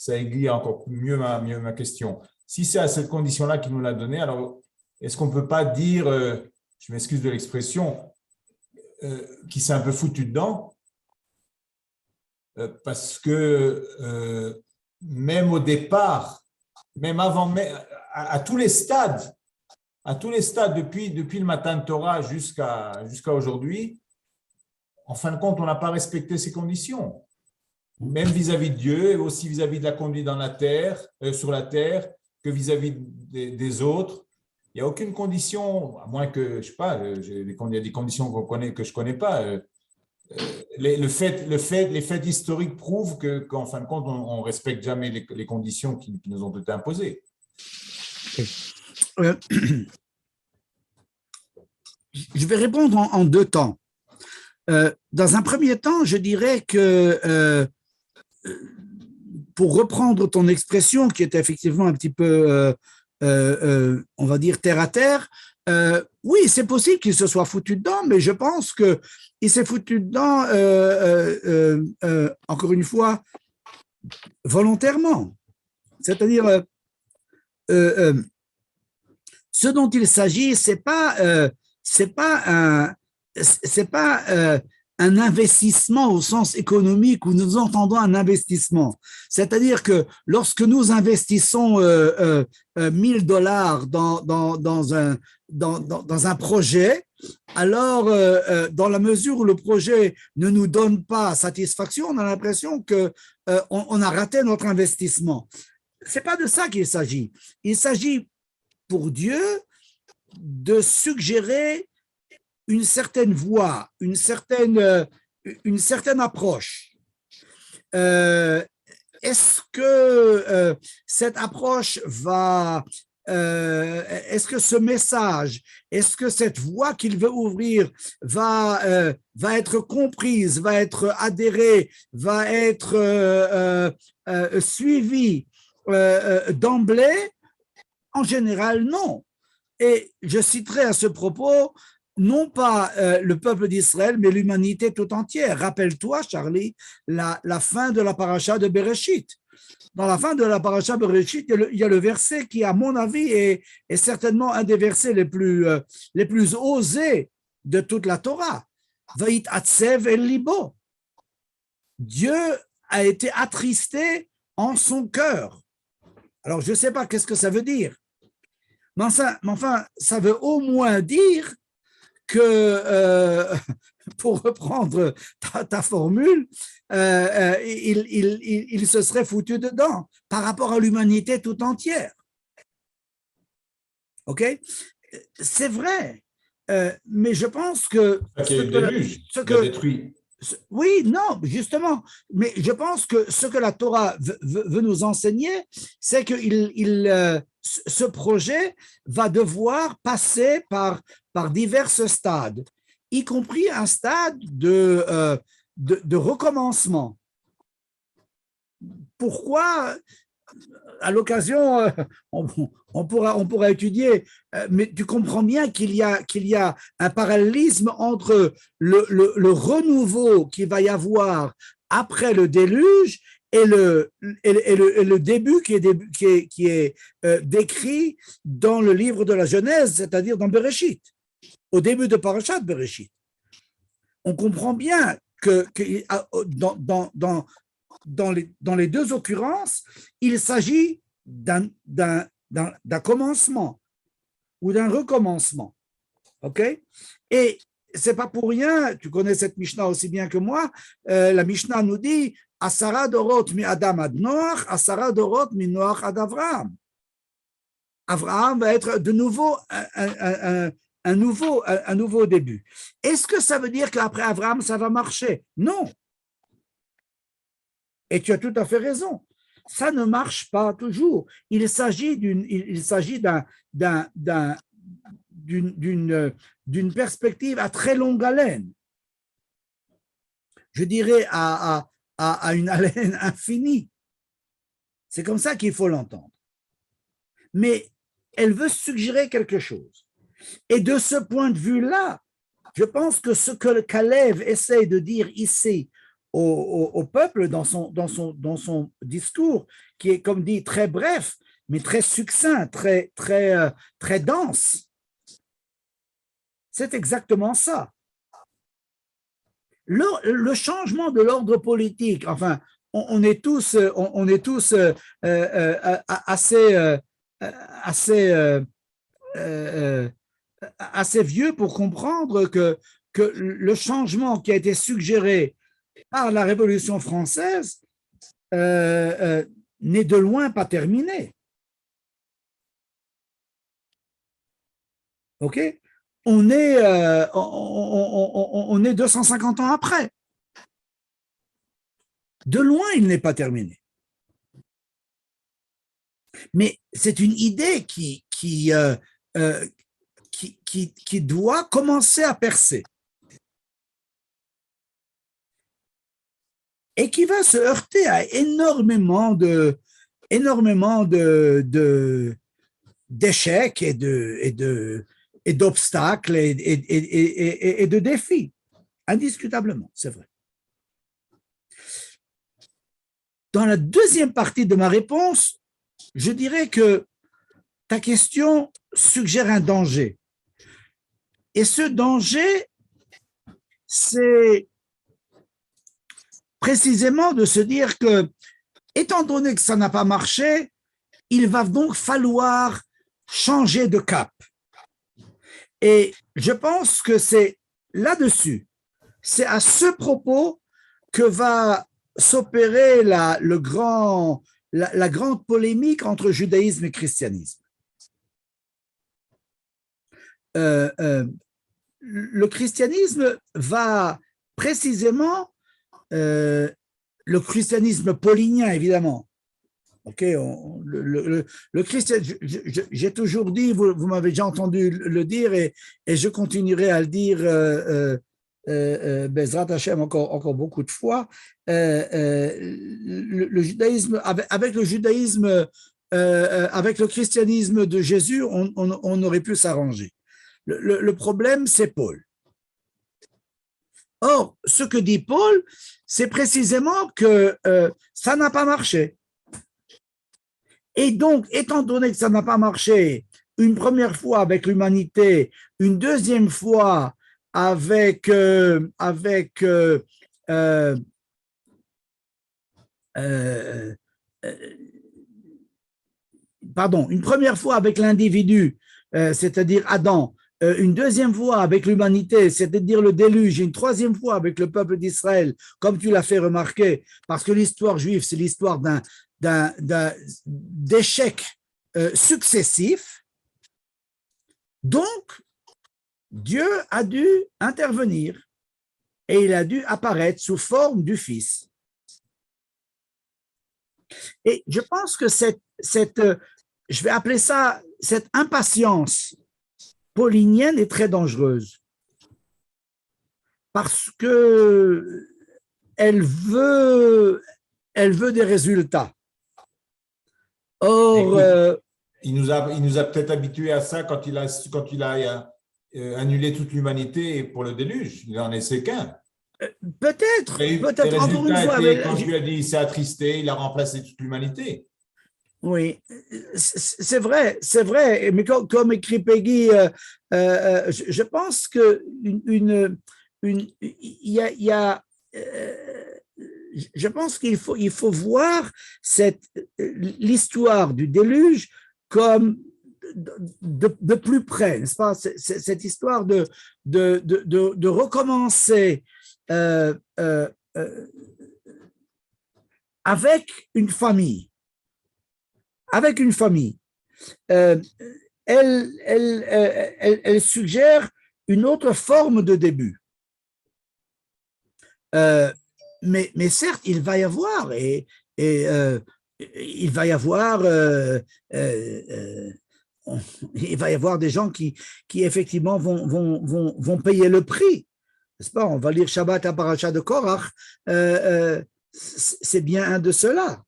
aiguille encore mieux ma question. Si c'est à cette condition-là qu'il nous l'a donné, alors est-ce qu'on ne peut pas dire, je m'excuse de l'expression, qu'il s'est un peu foutu dedans? Parce que même au départ, même avant, à tous les stades, depuis le Matan Torah jusqu'à aujourd'hui, en fin de compte, on n'a pas respecté ces conditions. même vis-à-vis de Dieu et aussi vis-à-vis de la conduite dans la terre, sur la terre, que vis-à-vis des autres. Il n'y a aucune condition, à moins que, je sais pas, il y a des conditions que je ne connais pas. Les faits historiques prouvent qu'en fin de compte, on ne respecte jamais les conditions qui nous ont été imposées. Je vais répondre en deux temps. Dans un premier temps, je dirais que, pour reprendre ton expression, qui est effectivement un petit peu, on va dire, terre à terre, oui, c'est possible qu'il se soit foutu dedans, mais je pense qu'il s'est foutu dedans, encore une fois, volontairement. C'est-à-dire, ce dont il s'agit, c'est pas un investissement au sens économique où nous entendons un investissement. C'est-à-dire que lorsque nous investissons $1000 dans un projet, alors dans la mesure où le projet ne nous donne pas satisfaction, on a l'impression qu'on a raté notre investissement. C'est pas de ça qu'il s'agit. Il s'agit pour Dieu de suggérer une certaine voie, une certaine approche. Est-ce que cette approche est-ce que ce message, est-ce que cette voie qu'il veut ouvrir va être comprise, va être adhérée, va être suivie d'emblée? En général, non. Et je citerai à ce propos non pas le peuple d'Israël, mais l'humanité tout entière. Rappelle-toi, Charlie, la fin de la paracha de Bereshit. Dans la fin de la paracha de Bereshit, il y a le verset qui, à mon avis, est certainement un des versets les plus osés de toute la Torah. Va'it atsev el libo. Dieu a été attristé en son cœur. Alors, je ne sais pas qu'est-ce que ça veut dire. Mais enfin, ça veut au moins dire que, pour reprendre ta formule, il se serait foutu dedans par rapport à l'humanité tout entière. OK? C'est vrai, mais je pense que... Oui, non, justement, mais je pense que ce que la Torah veut nous enseigner, c'est que ce projet va devoir passer par divers stades, y compris un stade de recommencement. Pourquoi? À l'occasion, on pourra étudier, mais tu comprends bien qu'il y a un parallélisme entre le renouveau qu'il va y avoir après le déluge et le début qui est décrit dans le livre de la Genèse, c'est-à-dire dans Bereshit, au début de Parashat Bereshit. On comprend bien que dans les deux occurrences, il s'agit d'un commencement ou d'un recommencement. OK? Et c'est pas pour rien, tu connais cette Mishnah aussi bien que moi, la Mishnah nous dit Asara dorot mi Adam ad Noach, Asara dorot mi Noach ad Avraham. Avraham va être de nouveau un nouveau début. Est-ce que ça veut dire qu'après Avraham, ça va marcher? Non. Et tu as tout à fait raison. Ça ne marche pas toujours. Il s'agit d'une perspective à très longue haleine. Je dirais à une haleine infinie. C'est comme ça qu'il faut l'entendre. Mais elle veut suggérer quelque chose. Et de ce point de vue-là, je pense que ce que Kalev essaie de dire ici au peuple dans son discours, qui est, comme dit, très bref, mais très succinct, très dense, c'est exactement ça. Le changement de l'ordre politique, enfin, on est tous assez vieux pour comprendre que le changement qui a été suggéré par la Révolution française n'est de loin pas terminé. OK? On est 250 ans après. De loin, il n'est pas terminé. Mais c'est une idée qui doit commencer à percer. Et qui va se heurter à énormément d'échecs et d'obstacles et de défis. Indiscutablement, c'est vrai. Dans la deuxième partie de ma réponse, je dirais que ta question suggère un danger. Et ce danger, c'est précisément de se dire que, étant donné que ça n'a pas marché, il va donc falloir changer de cap. Et je pense que c'est là-dessus, c'est à ce propos que va s'opérer la grande polémique entre judaïsme et christianisme. Le christianisme va précisément, le christianisme paulinien évidemment, okay, le christianisme, j'ai toujours dit, vous m'avez déjà entendu le dire et je continuerai à le dire Bezrat Hashem encore beaucoup de fois, le judaïsme, avec le judaïsme, avec le christianisme de Jésus, on aurait pu s'arranger. Le problème, c'est Paul. Or, ce que dit Paul, c'est précisément que ça n'a pas marché. Et donc, étant donné que ça n'a pas marché une première fois avec l'humanité, une deuxième fois avec une première fois avec l'individu, c'est-à-dire Adam, une deuxième fois avec l'humanité, c'est-à-dire le déluge, et une troisième fois avec le peuple d'Israël, comme tu l'as fait remarquer, parce que l'histoire juive, c'est l'histoire d'échecs successifs. Donc, Dieu a dû intervenir et il a dû apparaître sous forme du Fils. Et je pense que je vais appeler ça, cette impatience paulinienne est très dangereuse parce que elle veut des résultats. Or, il nous a peut-être habitués à ça quand il a annulé toute l'humanité pour le déluge. Il n'en essaie qu'un. Peut-être encore une fois. Quand Dieu a dit, il s'est attristé, il a remplacé toute l'humanité. Oui, c'est vrai, mais comme écrit Peggy, je pense que je pense qu'il faut voir l'histoire du déluge comme de plus près, n'est-ce pas? Cette histoire de recommencer avec une famille. Avec une famille. Elle suggère une autre forme de début. Mais certes, il va y avoir des gens qui effectivement vont payer le prix. N'est-ce pas? On va lire Shabbat à Paracha de Korach. C'est bien un de ceux-là.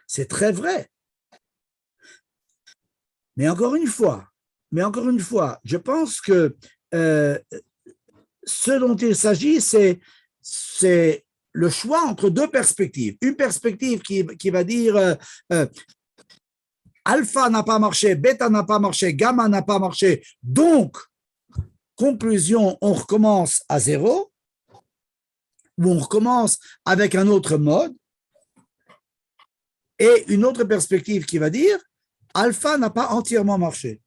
C'est très vrai. Mais encore une fois, je pense que ce dont il s'agit, c'est le choix entre deux perspectives. Une perspective qui va dire alpha n'a pas marché, bêta n'a pas marché, gamma n'a pas marché, donc, conclusion, on recommence à zéro, ou on recommence avec un autre mode, et une autre perspective qui va dire alpha n'a pas entièrement marché.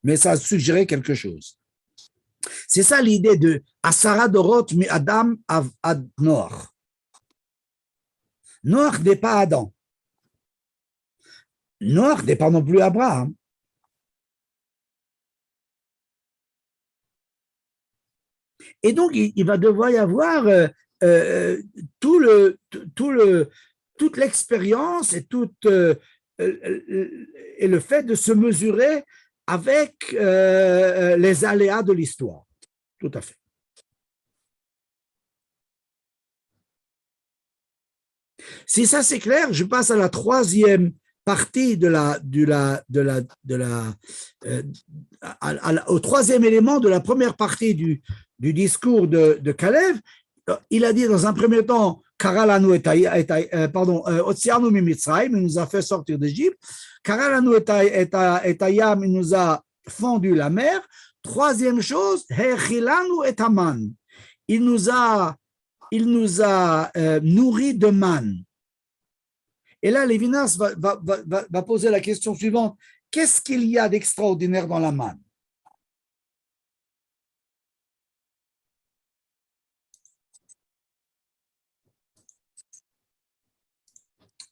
Mais ça a suggéré quelque chose. C'est ça l'idée de Asara Dorot mi Adam ad Noach. Noach n'est pas Adam. Noach n'est pas non plus Abraham. Et donc, il va devoir y avoir toute l'expérience et et le fait de se mesurer avec les aléas de l'histoire. Tout à fait. Si ça c'est clair, je passe à la troisième partie au troisième élément de la première partie du discours de Caleb. Il a dit dans un premier temps, Karalanu Otsianu Mimitzraim, il nous a fait sortir d'Égypte. Karalanu Etayam, il nous a fendu la mer. Troisième chose, Hechilanu Etaman, il nous a nourri de manne. Et là, Lévinas va poser la question suivante. Qu'est-ce qu'il y a d'extraordinaire dans la manne?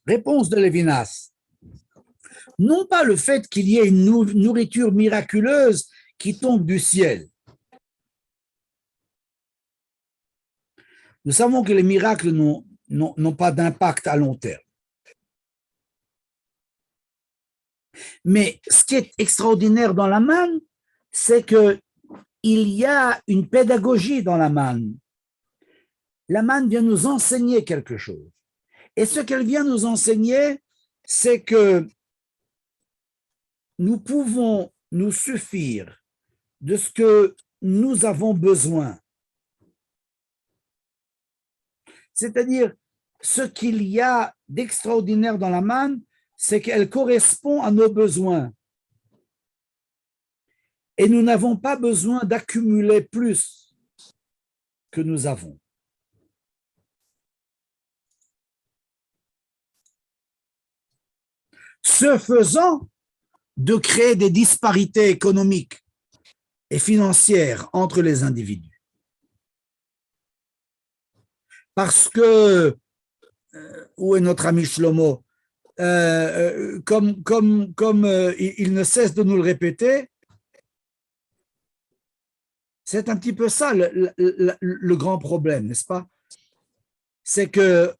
Réponse de Lévinas. Non pas le fait qu'il y ait une nourriture miraculeuse qui tombe du ciel. Nous savons que les miracles n'ont pas d'impact à long terme. Mais ce qui est extraordinaire dans la manne, c'est qu'il y a une pédagogie dans la manne. La manne vient nous enseigner quelque chose. Et ce qu'elle vient nous enseigner, c'est que nous pouvons nous suffire de ce que nous avons besoin. C'est-à-dire, ce qu'il y a d'extraordinaire dans la manne, c'est qu'elle correspond à nos besoins. Et nous n'avons pas besoin d'accumuler plus que nous avons. Ce faisant, de créer des disparités économiques et financières entre les individus. Parce que, où est notre ami Shlomo? Comme il ne cesse de nous le répéter, c'est un petit peu ça le grand problème, n'est-ce pas? C'est que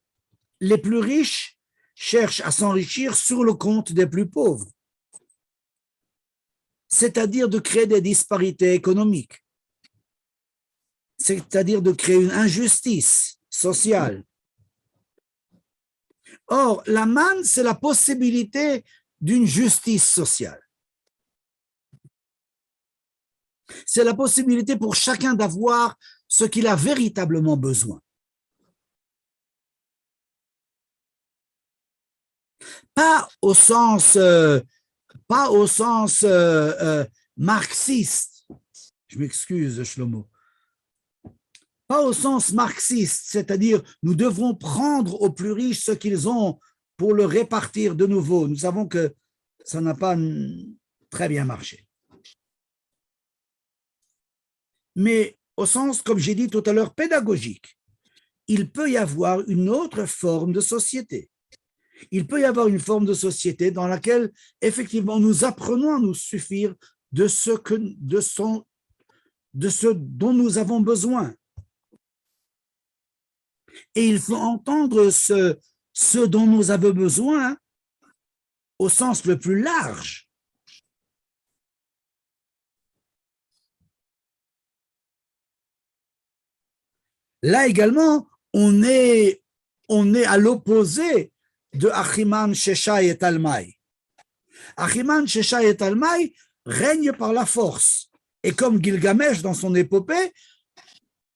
les plus riches cherchent à s'enrichir sur le compte des plus pauvres, c'est-à-dire de créer des disparités économiques, c'est-à-dire de créer une injustice sociale. Or, la manne, c'est la possibilité d'une justice sociale. C'est la possibilité pour chacun d'avoir ce qu'il a véritablement besoin. Pas au sens marxiste. Je m'excuse, Shlomo. Pas au sens marxiste, c'est-à-dire nous devrons prendre aux plus riches ce qu'ils ont pour le répartir de nouveau. Nous savons que ça n'a pas très bien marché. Mais au sens, comme j'ai dit tout à l'heure, pédagogique, il peut y avoir une autre forme de société. Il peut y avoir une forme de société dans laquelle, effectivement, nous apprenons à nous suffire de ce dont nous avons besoin. Et il faut entendre ce dont nous avons besoin au sens le plus large. Là également, on est à l'opposé de Achiman, Sheshai et Talmai. Achiman, Sheshai et Talmai règnent par la force. Et comme Gilgamesh dans son épopée,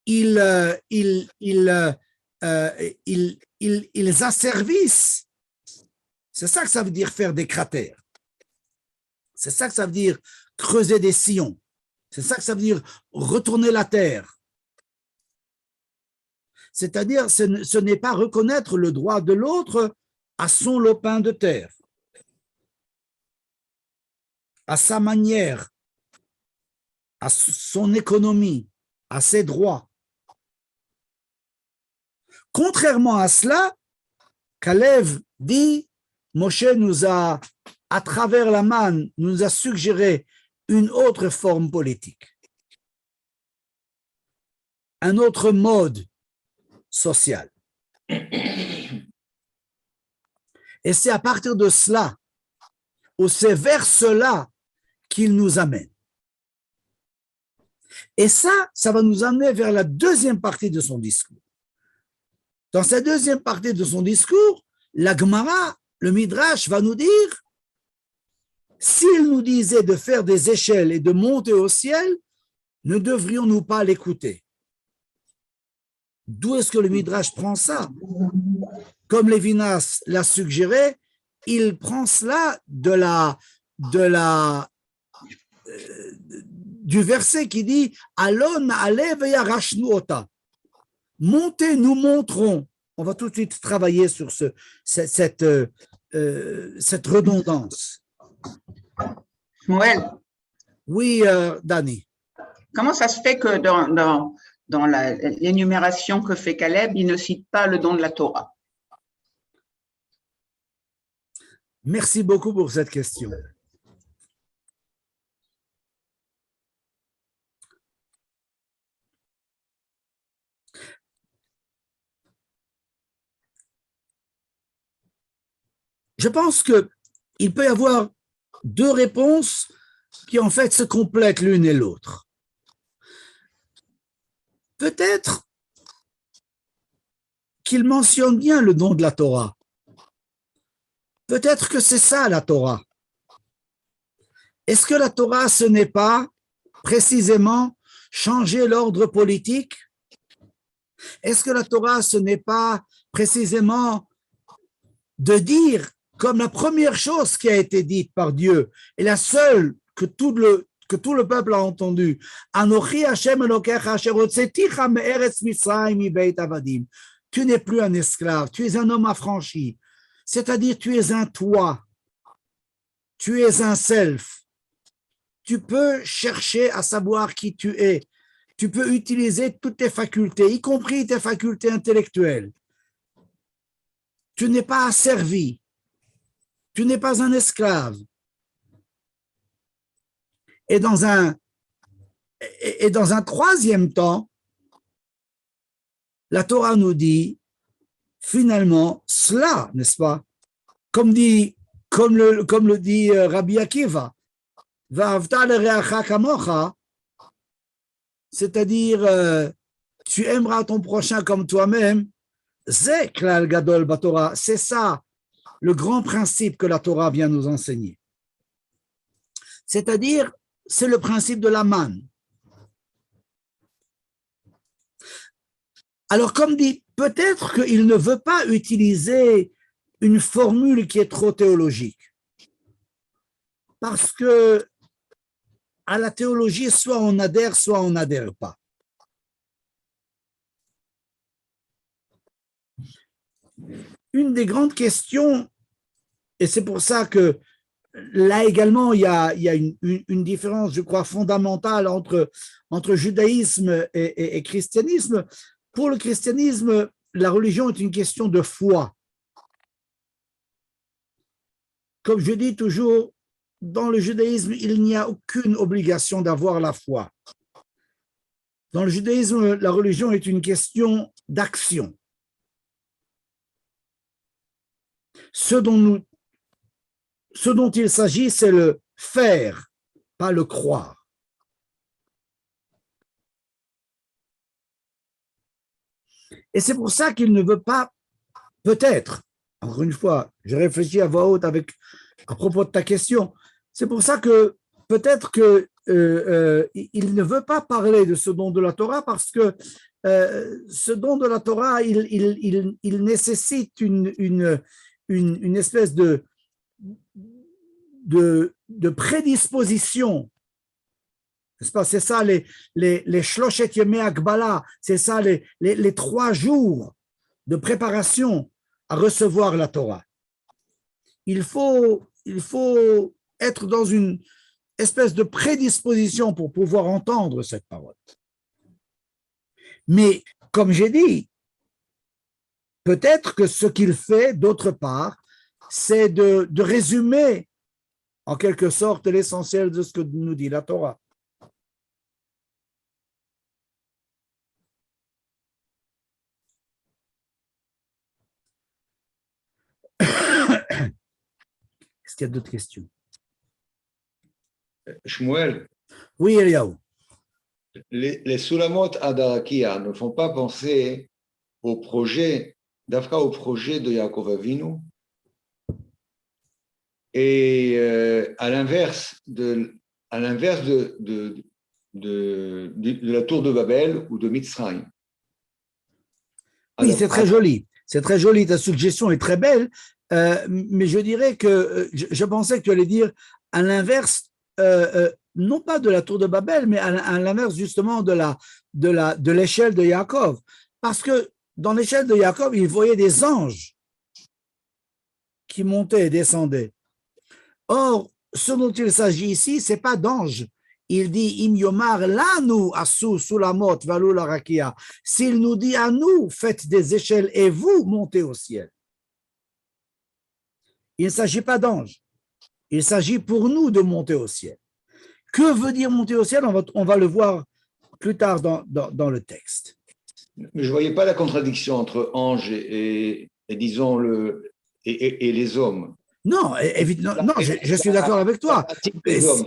ils asservissent. C'est ça que ça veut dire faire des cratères. C'est ça que ça veut dire creuser des sillons. C'est ça que ça veut dire retourner la terre. C'est-à-dire, ce n'est pas reconnaître le droit de l'autre à son lopin de terre, à sa manière. à son économie, à ses droits. Contrairement à cela, Kalev dit, Moshe nous a, à travers la manne, nous a suggéré une autre forme politique, un autre mode social. Et c'est à partir de cela, ou c'est vers cela qu'il nous amène. Et ça va nous amener vers la deuxième partie de son discours. Dans cette deuxième partie de son discours, la Gemara, le Midrash va nous dire, s'il nous disait de faire des échelles et de monter au ciel, ne devrions-nous pas l'écouter? D'où est-ce que le Midrash prend ça? Comme Lévinas l'a suggéré, il prend cela du verset qui dit « Alon alev yarashnu ota ». Montez, nous montrons. On va tout de suite travailler sur cette redondance. Shmuel. Oui, Dani. Comment ça se fait que dans l'énumération que fait Caleb, il ne cite pas le don de la Torah? Merci beaucoup pour cette question. Je pense qu'il peut y avoir deux réponses qui en fait se complètent l'une et l'autre. Peut-être qu'il mentionne bien le don de la Torah. Peut-être que c'est ça la Torah. Est-ce que la Torah, ce n'est pas précisément changer l'ordre politique? Est-ce que la Torah, ce n'est pas précisément de dire, comme la première chose qui a été dite par Dieu, et la seule que tout le peuple a entendue, Anochi Hashem Elokecha asher hotzeticha me'eretz Mitzrayim mibeit avadim. Tu n'es plus un esclave, tu es un homme affranchi, c'est-à-dire tu es un toi, tu es un self. Tu peux chercher à savoir qui tu es, tu peux utiliser toutes tes facultés, y compris tes facultés intellectuelles. Tu n'es pas asservi. Tu n'es pas un esclave. Et dans un troisième temps, la Torah nous dit finalement cela, n'est-ce pas? Comme le dit Rabbi Akiva, Va'avta l'ereacha kamocha, c'est-à-dire tu aimeras ton prochain comme toi-même. C'est klal gadol batorah, c'est ça le grand principe que la Torah vient nous enseigner. C'est-à-dire, c'est le principe de la manne. Alors, comme dit, peut-être qu'il ne veut pas utiliser une formule qui est trop théologique. Parce que à la théologie, soit on n'adhère pas. Une des grandes questions, et c'est pour ça que là également, il y a une différence, je crois, fondamentale entre judaïsme et christianisme. Pour le christianisme, la religion est une question de foi. Comme je dis toujours, dans le judaïsme, il n'y a aucune obligation d'avoir la foi. Dans le judaïsme, la religion est une question d'action. Ce dont il s'agit, c'est le faire, pas le croire. Et c'est pour ça qu'il ne veut pas, peut-être, encore une fois, je réfléchis à voix haute à propos de ta question, c'est pour ça que peut-être qu'il ne veut pas parler de ce don de la Torah parce que ce don de la Torah, il nécessite une espèce de prédisposition. N'est-ce pas? C'est ça les Shloshet Yemei Hakbala, c'est ça les 3 jours de préparation à recevoir la Torah. Il faut être espèce de prédisposition pour pouvoir entendre cette parole. Mais, comme j'ai dit, peut-être que ce qu'il fait, d'autre part, c'est de résumer en quelque sorte l'essentiel de ce que nous dit la Torah. Est-ce qu'il y a d'autres questions? Shmuel, Oui, Eliaou. les Sulamot Adarakia ne font pas penser au projet, d'Afra au projet de Yaakov Avinu, et à l'inverse de la tour de Babel ou de Mitzrayim. Oui, c'est très joli. C'est très joli. Ta suggestion est très belle. Mais je dirais que je pensais que tu allais dire à l'inverse, non pas de la tour de Babel, mais à l'inverse justement de l'échelle de Yaakov. Parce que dans l'échelle de Yaakov, il voyait des anges qui montaient et descendaient. Or, ce dont il s'agit ici, c'est pas d'anges. Il dit Im yomar lanu asu sulamot valu larakia. S'il nous dit à nous, faites des échelles et vous montez au ciel. Il ne s'agit pas d'anges. Il s'agit pour nous de monter au ciel. Que veut dire monter au ciel? On va le voir plus tard dans le texte. Mais je ne voyais pas la contradiction entre anges et disons, les hommes. Non, évidemment, non, je suis d'accord avec toi. Hommes,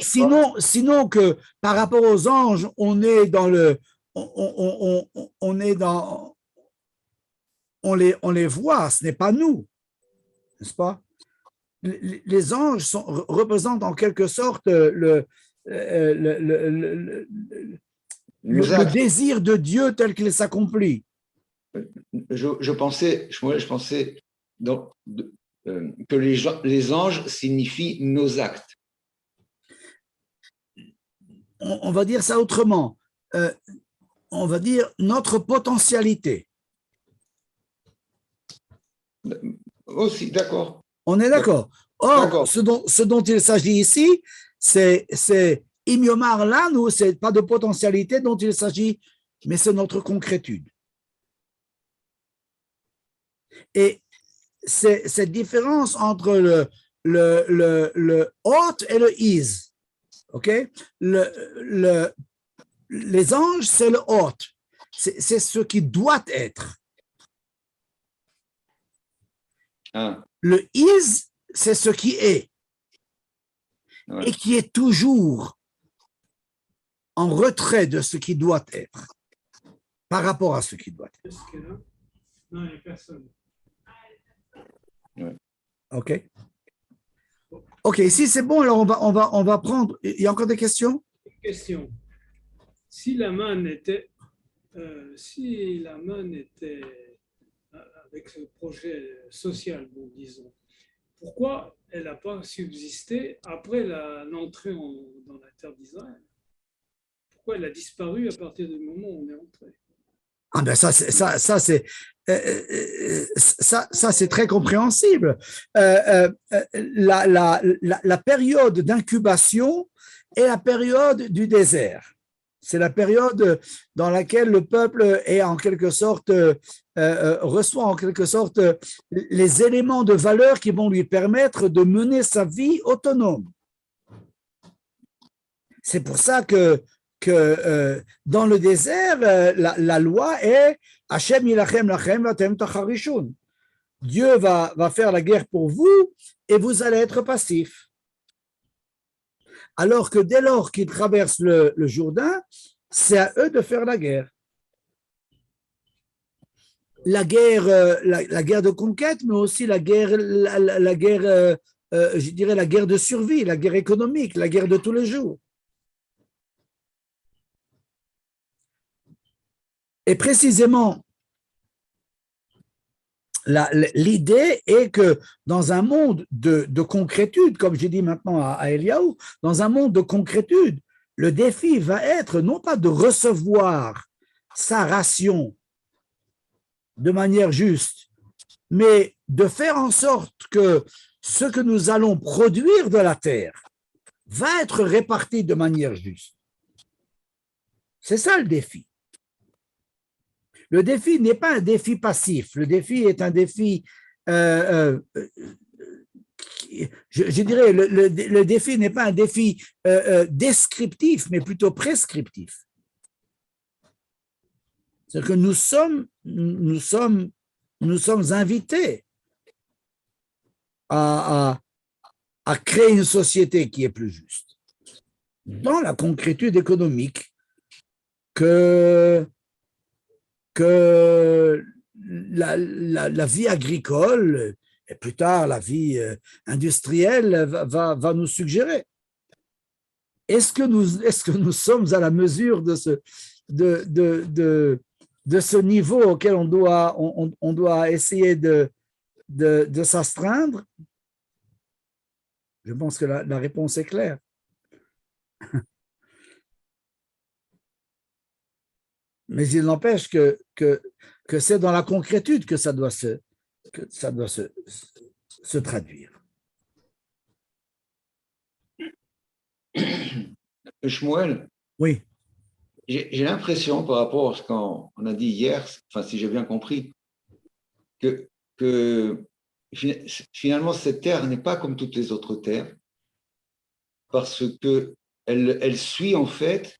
sinon que par rapport aux anges, on est dans le, on est dans, on les voit, ce n'est pas nous, n'est-ce pas? Les anges représentent en quelque sorte le désir de Dieu tel qu'il s'accomplit. Je pensais que les anges signifient nos actes. On va dire ça autrement. On va dire notre potentialité. Aussi, d'accord. On est d'accord. Or, ce dont il s'agit ici, c'est Im yomar lanu, c'est pas de potentialité dont il s'agit, mais c'est notre concrétude. Et c'est cette différence entre le ought et le is. OK? Les anges, c'est le ought. C'est ce qui doit être. Ah. Le is, c'est ce qui est. Ouais. Et qui est toujours en retrait de ce qui doit être par rapport à ce qui doit être. Non, il n'y a personne. Ouais. OK. OK, si c'est bon, alors on va prendre. Il y a encore des questions? Une question. Si la manne était avec ce projet social, bon, disons, pourquoi elle n'a pas subsisté après l'entrée dans la terre d'Israël? Pourquoi elle a disparu à partir du moment où on est entré? Ah ben ça c'est très compréhensible. La période d'incubation est la période du désert. C'est la période dans laquelle le peuple est en quelque sorte reçoit en quelque sorte les éléments de valeur qui vont lui permettre de mener sa vie autonome. C'est pour ça que dans le désert, la loi est Hashem yilachem lachem vatem tacharishun. Dieu va faire la guerre pour vous et vous allez être passifs. Alors que dès lors qu'ils traversent le Jourdain, c'est à eux de faire la guerre. La guerre de conquête, mais aussi la guerre, je dirais la guerre de survie, la guerre économique, la guerre de tous les jours. Et précisément, l'idée est que dans un monde de concrétude, comme j'ai dit maintenant à Eliaou, dans un monde de concrétude, le défi va être non pas de recevoir sa ration de manière juste, mais de faire en sorte que ce que nous allons produire de la terre va être répartie de manière juste. C'est ça le défi. Le défi n'est pas un défi passif, le défi est un défi, je dirais, le défi n'est pas un défi descriptif, mais plutôt prescriptif. C'est-à-dire que nous sommes invités à créer une société qui est plus juste, dans la concrétude économique que la vie agricole et plus tard la vie industrielle va nous suggérer. Est-ce que nous sommes à la mesure de ce niveau auquel on doit essayer de s'astreindre? Je pense que la réponse est claire. Mais il n'empêche que c'est dans la concrétude que ça doit se traduire. Shmuel, oui. J'ai l'impression, par rapport à ce qu'on a dit hier, enfin, si j'ai bien compris, que finalement, cette terre n'est pas comme toutes les autres terres, parce qu'elle suit en fait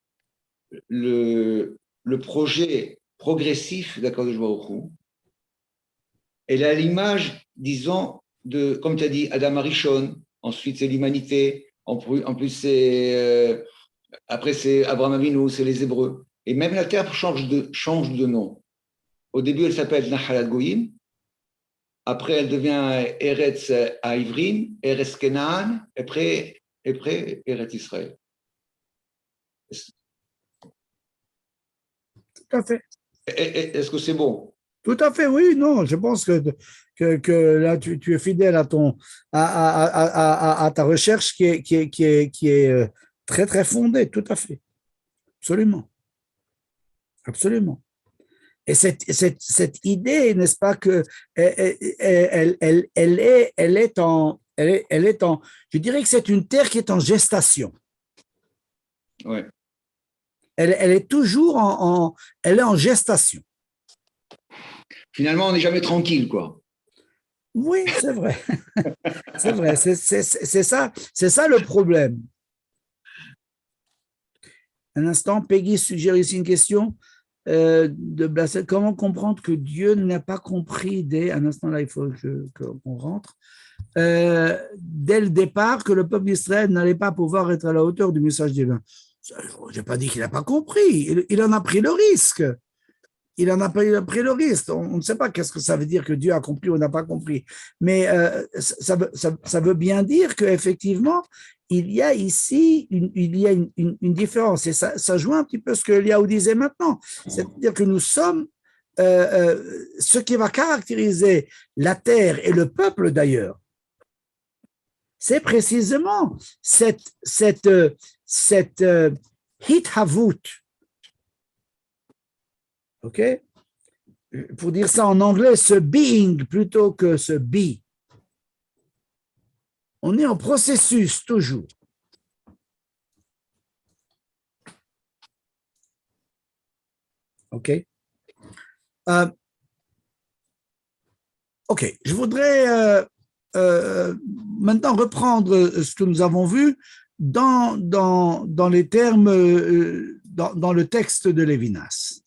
le projet progressif d'Akadosh Baruch Hu. Elle a l'image, disons, comme tu as dit, Adam Arishon, ensuite c'est l'humanité, en plus c'est, après c'est Abraham Avinu, c'est les Hébreux. Et même la terre change de nom. Au début, elle s'appelle Nahalat Goyim, après elle devient Eretz Haïvrim, Eretz Kenaan, et après Eretz Israël. Tout à fait. Est-ce que c'est bon? Tout à fait, oui, non, je pense que là, tu es fidèle à ta recherche qui est très, très fondée, tout à fait. Absolument. Absolument. Et cette idée, n'est-ce pas, que elle est en, je dirais que c'est une terre qui est en gestation. Ouais. Elle est toujours elle est en gestation. Finalement, on n'est jamais tranquille, quoi. Oui, c'est vrai. C'est vrai, c'est ça le problème. Un instant, Peggy suggère ici une question de Blasset. Comment comprendre que Dieu n'a pas compris un instant là, il faut qu'on rentre, dès le départ, que le peuple d'Israël n'allait pas pouvoir être à la hauteur du message divin? Je n'ai pas dit qu'il n'a pas compris, il en a pris le risque. Il en a pris le risque. On ne sait pas qu'est-ce que ça veut dire que Dieu a compris ou n'a pas compris. Mais ça veut bien dire qu'effectivement, il y a ici une différence. Et ça joue un petit peu ce que Eliaou disait maintenant. C'est-à-dire que nous sommes, ce qui va caractériser la terre et le peuple d'ailleurs, c'est précisément cette hithavut. OK? Pour dire ça en anglais, ce being plutôt que ce be. On est en processus toujours. OK? OK. Je voudrais maintenant reprendre ce que nous avons vu dans les termes, dans le texte de Lévinas.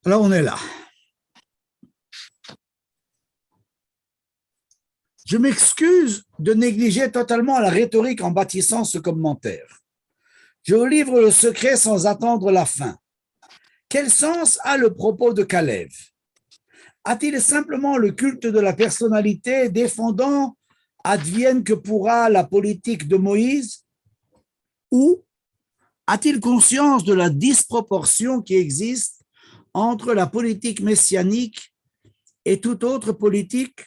Alors, on est là. Je m'excuse de négliger totalement la rhétorique en bâtissant ce commentaire. Je vous livre le secret sans attendre la fin. Quel sens a le propos de Kalev? A-t-il simplement le culte de la personnalité défendant advienne que pourra la politique de Moïse? Ou a-t-il conscience de la disproportion qui existe entre la politique messianique et toute autre politique?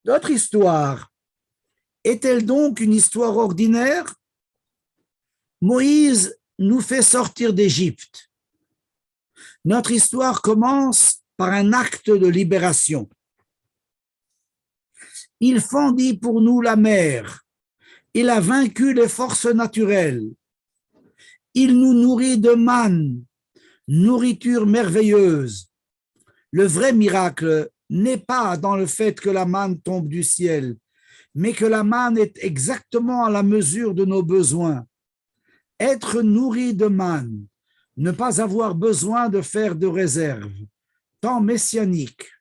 Notre histoire est-elle donc une histoire ordinaire? Moïse nous fait sortir d'Égypte. Notre histoire commence par un acte de libération. Il fendit pour nous la mer. Il a vaincu les forces naturelles. Il nous nourrit de manne, nourriture merveilleuse. Le vrai miracle n'est pas dans le fait que la manne tombe du ciel, mais que la manne est exactement à la mesure de nos besoins. Être nourri de manne, ne pas avoir besoin de faire de réserve, temps messianique.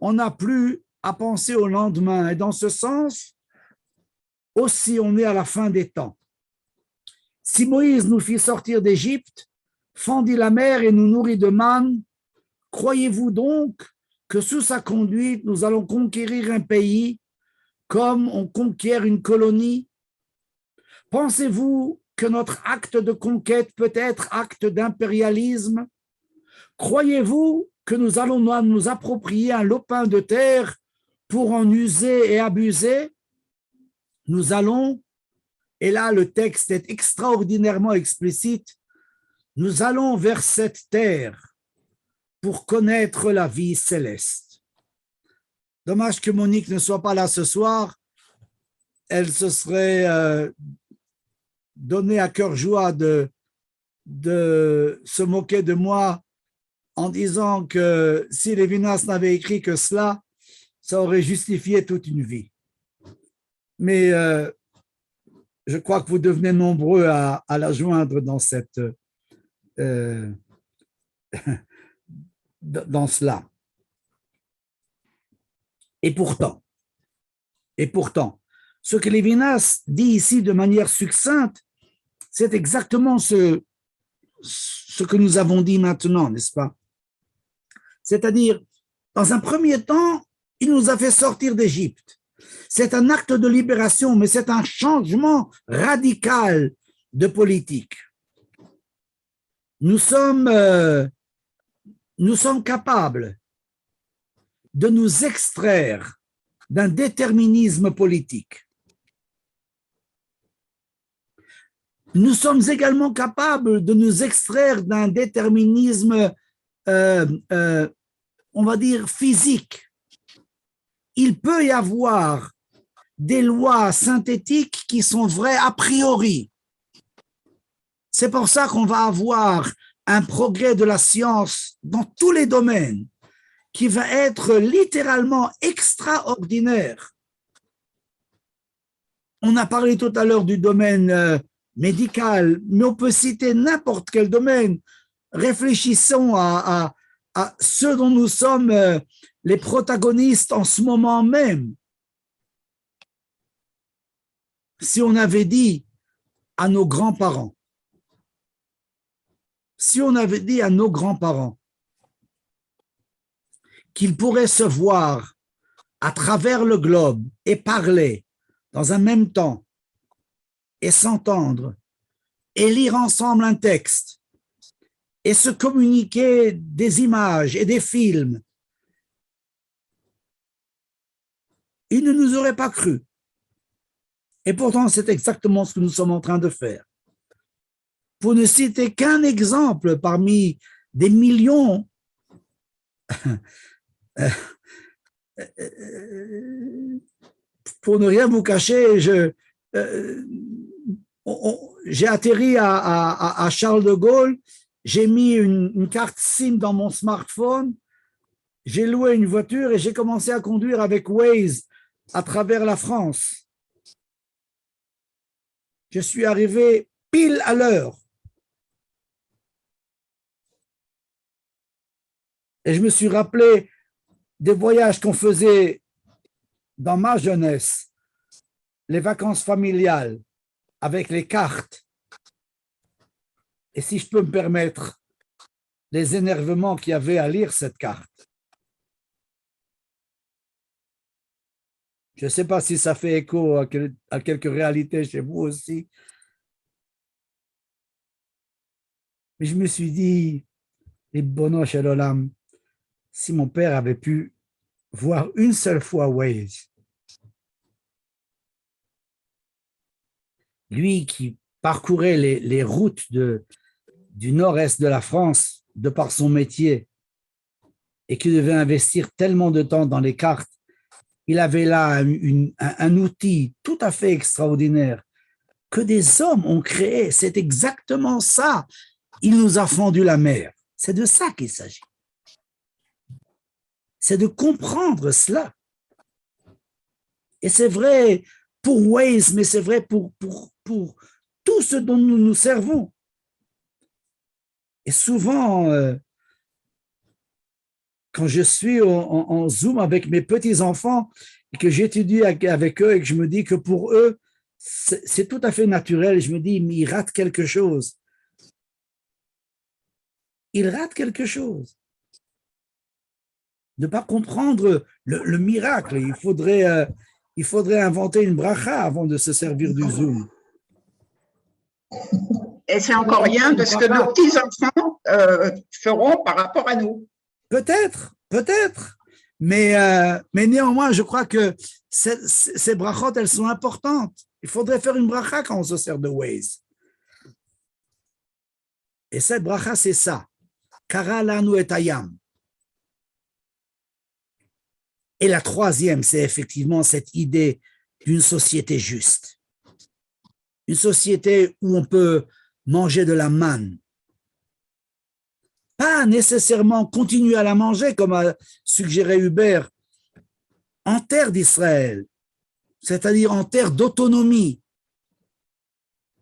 On n'a plus à penser au lendemain, et dans ce sens, aussi on est à la fin des temps. Si Moïse nous fit sortir d'Égypte, fendit la mer et nous nourrit de manne, croyez-vous donc que sous sa conduite, nous allons conquérir un pays comme on conquiert une colonie? Pensez-vous que notre acte de conquête peut être acte d'impérialisme? Croyez-vous que nous allons nous approprier un lopin de terre pour en user et abuser? Nous allons, et là le texte est extraordinairement explicite, nous allons vers cette terre pour connaître la vie céleste. Dommage que Monique ne soit pas là ce soir. Elle se serait donnée à cœur joie de se moquer de moi en disant que si Lévinas n'avait écrit que cela, ça aurait justifié toute une vie. Mais je crois que vous devenez nombreux à la joindre dans cette dans cela. Et pourtant, ce que Lévinas dit ici de manière succincte, c'est exactement ce que nous avons dit maintenant, n'est-ce pas? C'est-à-dire, dans un premier temps, il nous a fait sortir d'Égypte. C'est un acte de libération, mais c'est un changement radical de politique. Nous sommes capables de nous extraire d'un déterminisme politique. Nous sommes également capables de nous extraire d'un déterminisme, on va dire, physique. Il peut y avoir des lois synthétiques qui sont vraies a priori. C'est pour ça qu'on va avoir un progrès de la science dans tous les domaines qui va être littéralement extraordinaire. On a parlé tout à l'heure du domaine médical, mais on peut citer n'importe quel domaine. Réfléchissons à ce dont nous sommes les protagonistes en ce moment même. Si on avait dit à nos grands-parents, qu'ils pourraient se voir à travers le globe et parler dans un même temps et s'entendre et lire ensemble un texte et se communiquer des images et des films, ils ne nous auraient pas cru. Et pourtant, c'est exactement ce que nous sommes en train de faire. Pour ne citer qu'un exemple parmi des millions, pour ne rien vous cacher, j'ai atterri à Charles de Gaulle, j'ai mis une carte SIM dans mon smartphone, j'ai loué une voiture et j'ai commencé à conduire avec Waze à travers la France. Je suis arrivé pile à l'heure. Et je me suis rappelé des voyages qu'on faisait dans ma jeunesse, les vacances familiales, avec les cartes. Et si je peux me permettre, les énervements qu'il y avait à lire cette carte. Je ne sais pas si ça fait écho à quelques réalités chez vous aussi. Mais je me suis dit, les bonos chez l'Olam, si mon père avait pu voir une seule fois Waze, lui qui parcourait les routes du nord-est de la France de par son métier et qui devait investir tellement de temps dans les cartes il avait là un outil tout à fait extraordinaire que des hommes ont créé. C'est exactement ça. Il nous a fendu la mer. C'est de ça qu'il s'agit. C'est de comprendre cela. Et c'est vrai pour Waze, mais c'est vrai pour tout ce dont nous nous servons. Et souvent, quand je suis en Zoom avec mes petits-enfants et que j'étudie avec eux et que je me dis que pour eux, c'est tout à fait naturel, je me dis, mais ils ratent quelque chose. Ils ratent quelque chose. Ne pas comprendre le miracle. Il faudrait inventer une bracha avant de se servir du Zoom. Et c'est encore rien de ce que nos petits-enfants feront par rapport à nous. Peut-être. Mais néanmoins, je crois que ces brachot, elles sont importantes. Il faudrait faire une bracha quand on se sert de Waze. Et cette bracha, c'est ça. Kara lanu et hayam. Et la troisième, c'est effectivement cette idée d'une société juste. Une société où on peut manger de la manne. Pas nécessairement continuer à la manger, comme a suggéré Hubert, en terre d'Israël, c'est-à-dire en terre d'autonomie,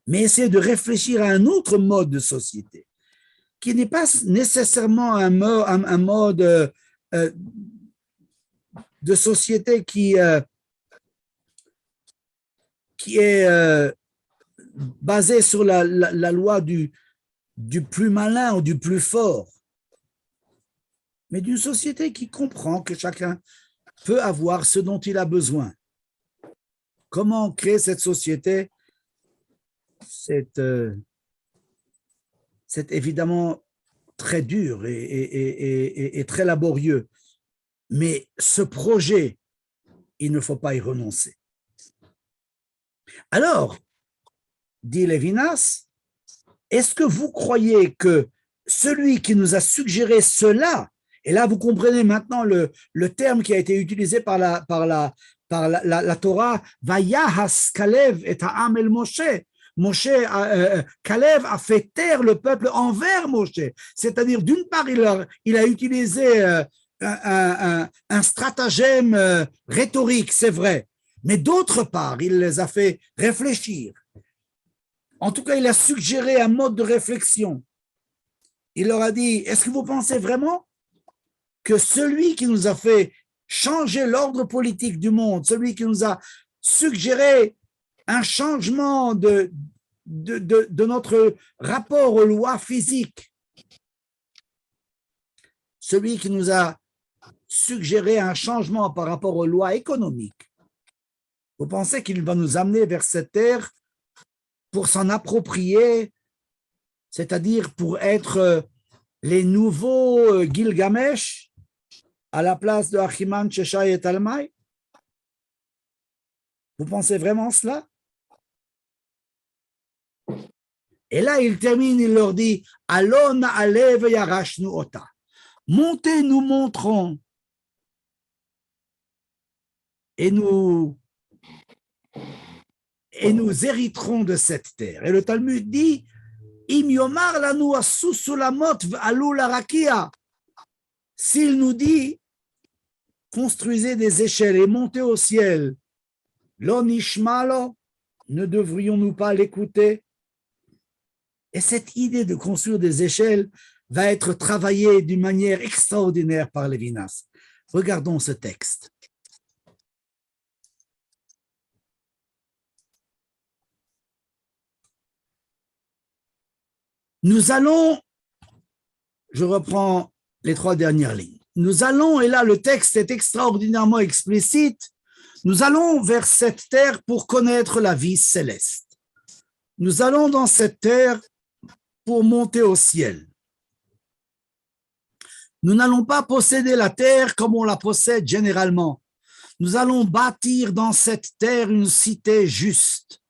mais essayer de réfléchir à un autre mode de société, qui n'est pas nécessairement un mode de société qui est basé sur la loi du plus malin ou du plus fort, mais d'une société qui comprend que chacun peut avoir ce dont il a besoin. Comment créer cette société? C'est évidemment très dur et très laborieux, mais ce projet, il ne faut pas y renoncer. Alors, dit Lévinas, est-ce que vous croyez que celui qui nous a suggéré cela, et là vous comprenez maintenant le terme qui a été utilisé par la Torah, Vayahas Kalev et Ha'am el Moshe, Kalev a fait taire le peuple envers Moshe, c'est-à-dire d'une part il a utilisé un stratagème rhétorique, c'est vrai, mais d'autre part il les a fait réfléchir. En tout cas, il a suggéré un mode de réflexion. Il leur a dit, est-ce que vous pensez vraiment que celui qui nous a fait changer l'ordre politique du monde, celui qui nous a suggéré un changement de notre rapport aux lois physiques, celui qui nous a suggéré un changement par rapport aux lois économiques, vous pensez qu'il va nous amener vers cette terre pour s'en approprier, c'est-à-dire pour être les nouveaux Gilgamesh à la place de Achiman, Sheshai et Talmai? Vous pensez vraiment cela? Et là, il termine, il leur dit, Allons na'alev yarashnu ota. Montez, nous montrons. Et nous hériterons de cette terre. Et le Talmud dit, Im yomar lanu asu sulamot v'alu larakia. S'il nous dit, construisez des échelles et montez au ciel, lo nishmalo, ne devrions-nous pas l'écouter? Et cette idée de construire des échelles va être travaillée d'une manière extraordinaire par Lévinas. Regardons ce texte. Nous allons, je reprends les 3 dernières lignes. Nous allons, et là le texte est extraordinairement explicite, nous allons vers cette terre pour connaître la vie céleste. Nous allons dans cette terre pour monter au ciel. Nous n'allons pas posséder la terre comme on la possède généralement. Nous allons bâtir dans cette terre une cité juste.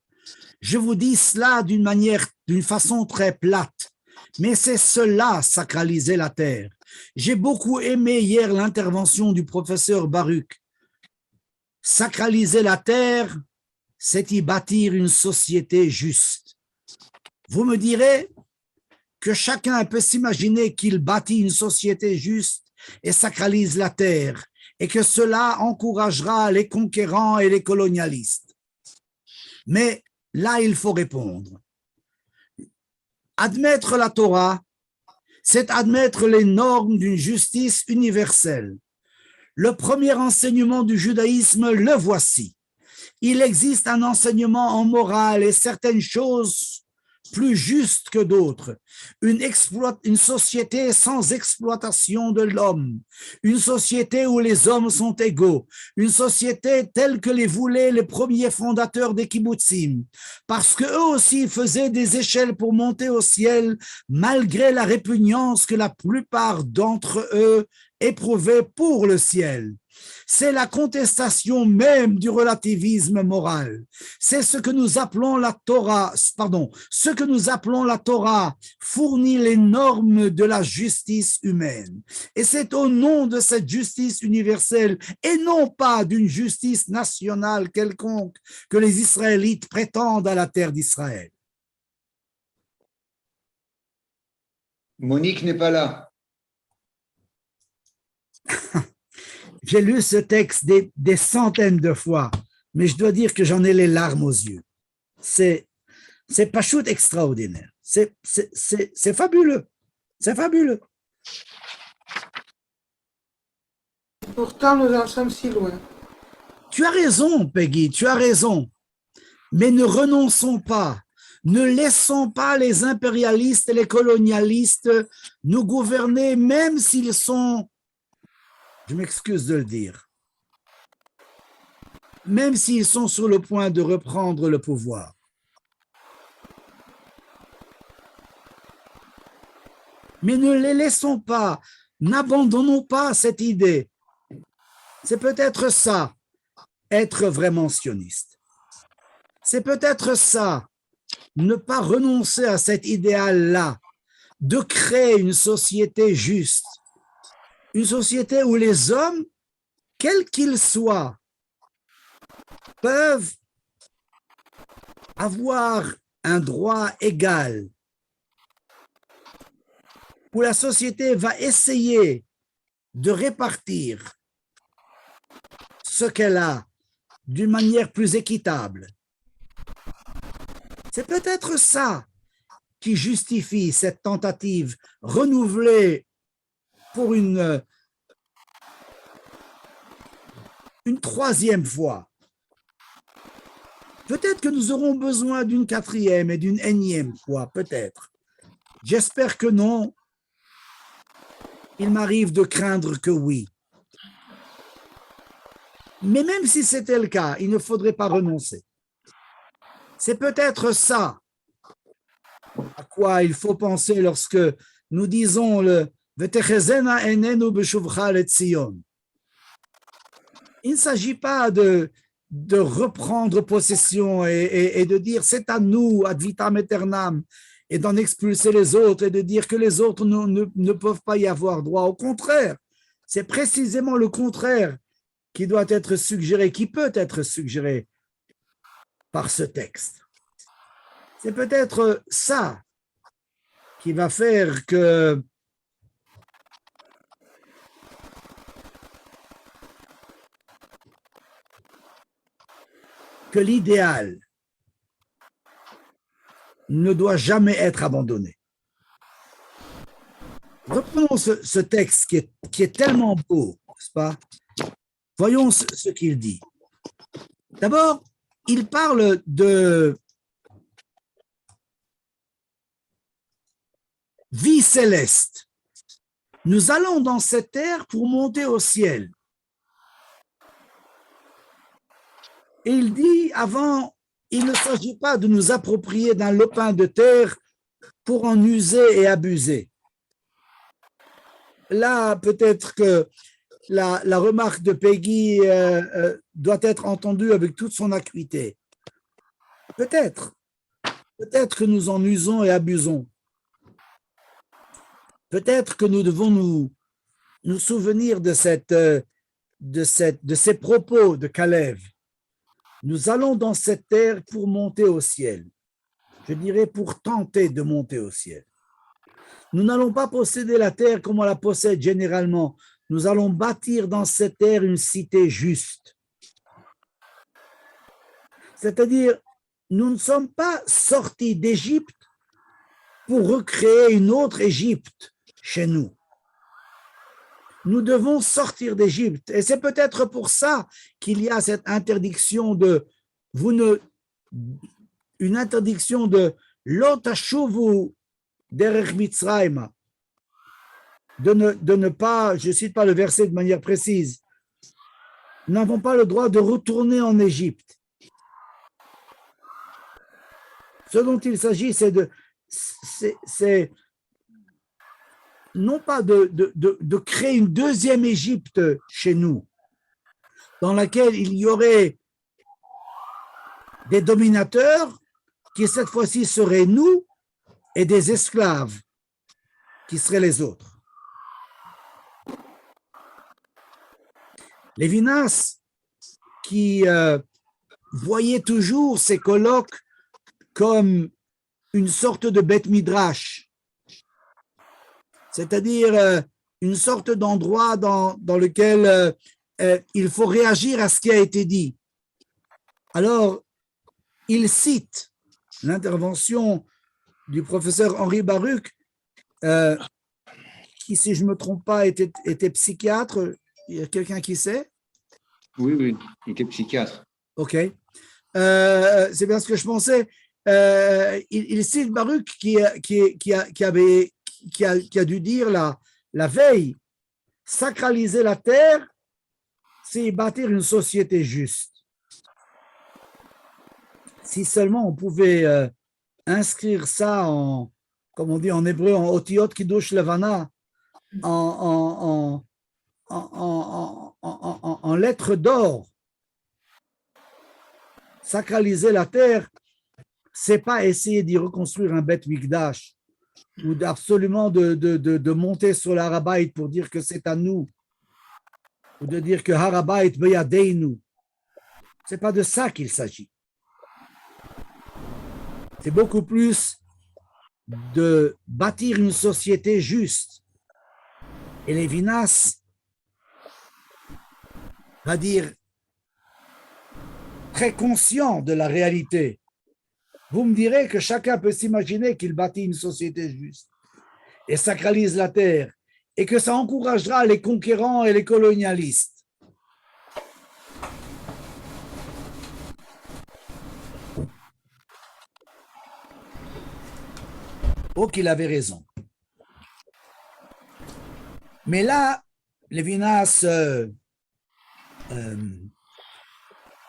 Je vous dis cela d'une façon très plate, mais c'est cela, sacraliser la terre. J'ai beaucoup aimé hier l'intervention du professeur Baruch. Sacraliser la terre, c'est y bâtir une société juste. Vous me direz que chacun peut s'imaginer qu'il bâtit une société juste et sacralise la terre, et que cela encouragera les conquérants et les colonialistes. Mais là, il faut répondre. Admettre la Torah, c'est admettre les normes d'une justice universelle. Le premier enseignement du judaïsme, le voici. Il existe un enseignement en morale et certaines choses plus justes que d'autres. Une société sans exploitation de l'homme. Une société où les hommes sont égaux. Une société telle que les voulaient les premiers fondateurs des kibbutzim. Parce qu'eux aussi faisaient des échelles pour monter au ciel, malgré la répugnance que la plupart d'entre eux éprouvaient pour le ciel. C'est la contestation même du relativisme moral. C'est ce que nous appelons la Torah, ce que nous appelons la Torah fournit les normes de la justice humaine. Et c'est au nom de cette justice universelle et non pas d'une justice nationale quelconque que les Israélites prétendent à la terre d'Israël. Monique n'est pas là. J'ai lu ce texte des centaines de fois, mais je dois dire que j'en ai les larmes aux yeux. C'est pas chouette extraordinaire. C'est fabuleux. C'est fabuleux. Pourtant, nous en sommes si loin. Tu as raison, Peggy, tu as raison. Mais ne renonçons pas. Ne laissons pas les impérialistes et les colonialistes nous gouverner, même s'ils sont, je m'excuse de le dire, même s'ils sont sur le point de reprendre le pouvoir. Mais ne les laissons pas, n'abandonnons pas cette idée. C'est peut-être ça, être vraiment sioniste. C'est peut-être ça, ne pas renoncer à cet idéal-là, de créer une société juste, une société où les hommes, quels qu'ils soient, peuvent avoir un droit égal, où la société va essayer de répartir ce qu'elle a d'une manière plus équitable. C'est peut-être ça qui justifie cette tentative renouvelée pour une troisième fois. Peut-être que nous aurons besoin d'une quatrième et d'une énième fois, peut-être. J'espère que non. Il m'arrive de craindre que oui. Mais même si c'était le cas, il ne faudrait pas renoncer. C'est peut-être ça à quoi il faut penser lorsque nous disons le Vetechezena enenu beshuvcha leTzion. Il ne s'agit pas de reprendre possession et de dire c'est à nous, ad vitam aeternam, et d'en expulser les autres et de dire que les autres ne peuvent pas y avoir droit. Au contraire, c'est précisément le contraire qui doit être suggéré, qui peut être suggéré par ce texte. C'est peut-être ça qui va faire que l'idéal ne doit jamais être abandonné. Reprenons ce texte qui est tellement beau, n'est-ce pas? Voyons ce qu'il dit. D'abord, il parle de vie céleste. Nous allons dans cette terre pour monter au ciel. Et il dit avant, il ne s'agit pas de nous approprier d'un lopin de terre pour en user et abuser. Là, peut-être que la remarque de Peggy doit être entendue avec toute son acuité. Peut-être que nous en usons et abusons. Peut-être que nous devons nous souvenir de de ces propos de Caleb, nous allons dans cette terre pour monter au ciel. Je dirais pour tenter de monter au ciel. Nous n'allons pas posséder la terre comme on la possède généralement. Nous allons bâtir dans cette terre une cité juste. C'est-à-dire, nous ne sommes pas sortis d'Égypte pour recréer une autre Égypte chez nous. Nous devons sortir d'Égypte. Et c'est peut-être pour ça qu'il y a cette interdiction de une interdiction de lo tashuvu derech Mitzrayim, de ne pas, je ne cite pas le verset de manière précise, nous n'avons pas le droit de retourner en Égypte. Ce dont il s'agit, c'est non pas de créer une deuxième Égypte chez nous, dans laquelle il y aurait des dominateurs qui cette fois-ci seraient nous et des esclaves qui seraient les autres. Lévinas, qui voyait toujours ces colloques comme une sorte de Beth Midrash, c'est-à-dire une sorte d'endroit dans lequel il faut réagir à ce qui a été dit. Alors, il cite l'intervention du professeur Henri Baruch, qui, si je ne me trompe pas, était psychiatre. Il y a quelqu'un qui sait? Oui, il était psychiatre. OK. C'est bien ce que je pensais. Il cite Baruch qui a dû dire la veille, sacraliser la terre, c'est bâtir une société juste. Si seulement on pouvait inscrire ça en, comme on dit en hébreu, en otiot kiddush levana, en lettres d'or, sacraliser la terre, c'est pas essayer d'y reconstruire un Beth Mikdash ou absolument de monter sur l'Harabait pour dire que c'est à nous ou de dire que Harabait beyadeinu. C'est pas de ça qu'il s'agit. C'est beaucoup plus de bâtir une société juste. Et Lévinas va dire très conscient de la réalité. Vous me direz que chacun peut s'imaginer qu'il bâtit une société juste et sacralise la terre et que ça encouragera les conquérants et les colonialistes. Oh, qu'il avait raison. Mais là, Lévinas,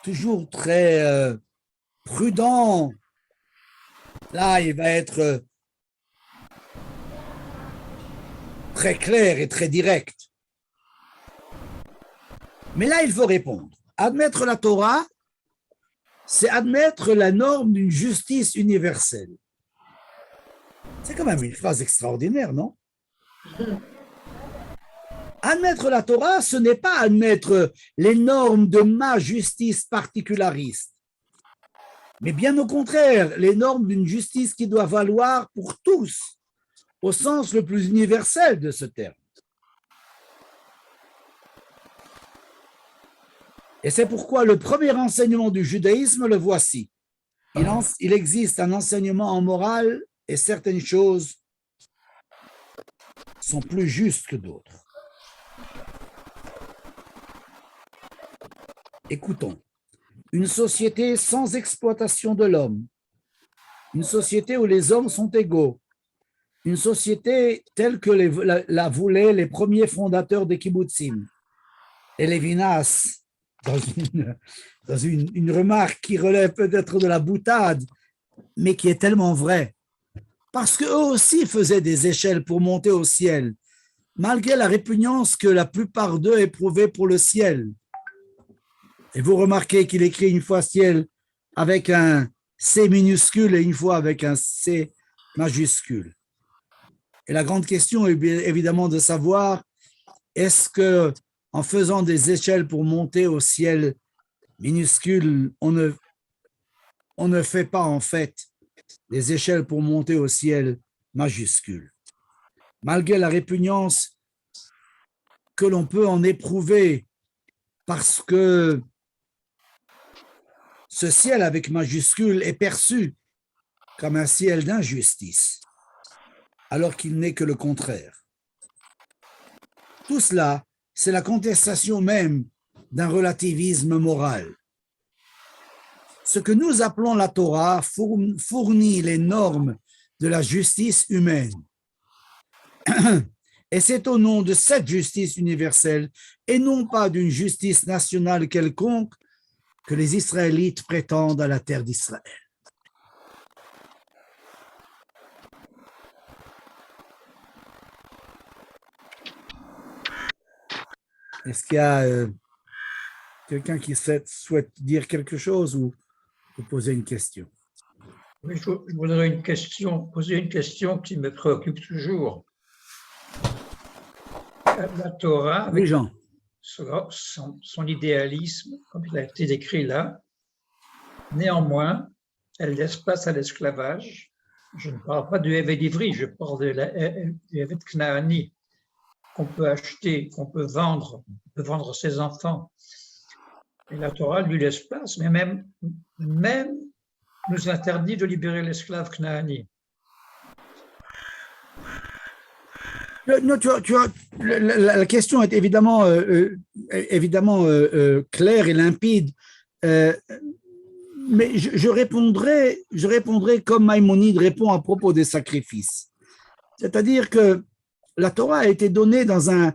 toujours très prudent, là, il va être très clair et très direct. Mais là, il faut répondre. Admettre la Torah, c'est admettre la norme d'une justice universelle. C'est quand même une phrase extraordinaire, non? Admettre la Torah, ce n'est pas admettre les normes de ma justice particulariste, mais bien au contraire, les normes d'une justice qui doit valoir pour tous, au sens le plus universel de ce terme. Et c'est pourquoi le premier enseignement du judaïsme, le voici. Il existe un enseignement en morale et certaines choses sont plus justes que d'autres. Écoutons. Une société sans exploitation de l'homme, une société où les hommes sont égaux, une société telle que la voulaient les premiers fondateurs des kibbutzim. Et Lévinas, dans une remarque qui relève peut-être de la boutade, mais qui est tellement vraie, parce qu'eux aussi faisaient des échelles pour monter au ciel, malgré la répugnance que la plupart d'eux éprouvaient pour le ciel. Et vous remarquez qu'il écrit une fois ciel avec un C minuscule et une fois avec un C majuscule. Et la grande question est évidemment de savoir, est-ce que en faisant des échelles pour monter au ciel minuscule, on ne fait pas en fait des échelles pour monter au ciel majuscule. Malgré la répugnance que l'on peut en éprouver parce que ce ciel avec majuscule est perçu comme un ciel d'injustice, alors qu'il n'est que le contraire. Tout cela, c'est la contestation même d'un relativisme moral. Ce que nous appelons la Torah fournit les normes de la justice humaine. Et c'est au nom de cette justice universelle et non pas d'une justice nationale quelconque que les Israélites prétendent à la terre d'Israël. Est-ce qu'il y a quelqu'un qui souhaite dire quelque chose ou poser une question? Oui, je voudrais poser une question qui me préoccupe toujours. La Torah, avec son idéalisme, comme il a été décrit là, néanmoins, elle laisse place à l'esclavage. Je ne parle pas du Eved Ivri, je parle du Eved Knaani, qu'on peut acheter, qu'on peut vendre ses enfants. Et la Torah lui laisse place, mais même nous interdit de libérer l'esclave Knaani. Non, la question est évidemment claire et limpide, mais je répondrai comme Maïmonide répond à propos des sacrifices. C'est-à-dire que la Torah a été donnée dans un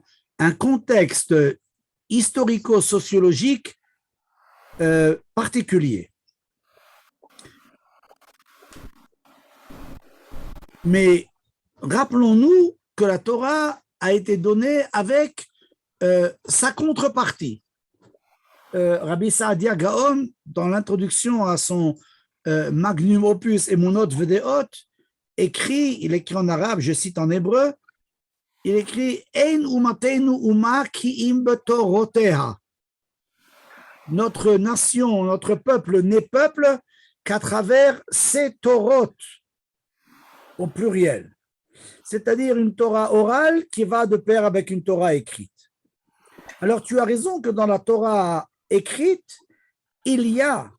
contexte historico-sociologique particulier. Mais rappelons-nous que la Torah a été donnée avec sa contrepartie. Rabbi Saadia Gaon, dans l'introduction à son magnum opus Emunot Vedeot, il écrit en arabe, je cite en hébreu, il écrit Ein umatenu uma ki im betoroteha. Notre nation, notre peuple n'est peuple qu'à travers ses Torot, au pluriel. C'est-à-dire une Torah orale qui va de pair avec une Torah écrite. Alors tu as raison que dans la Torah écrite, il y a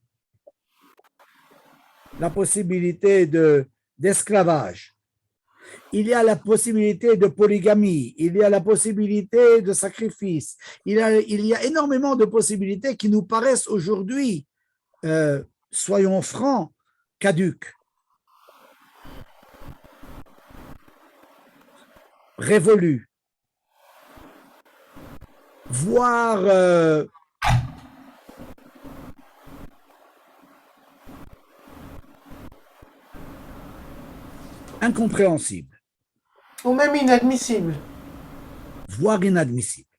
la possibilité d'esclavage, il y a la possibilité de polygamie, il y a la possibilité de sacrifice, il y a énormément de possibilités qui nous paraissent aujourd'hui, soyons francs, caduques. Révolu, voire incompréhensible. Ou même inadmissible. Voire inadmissible.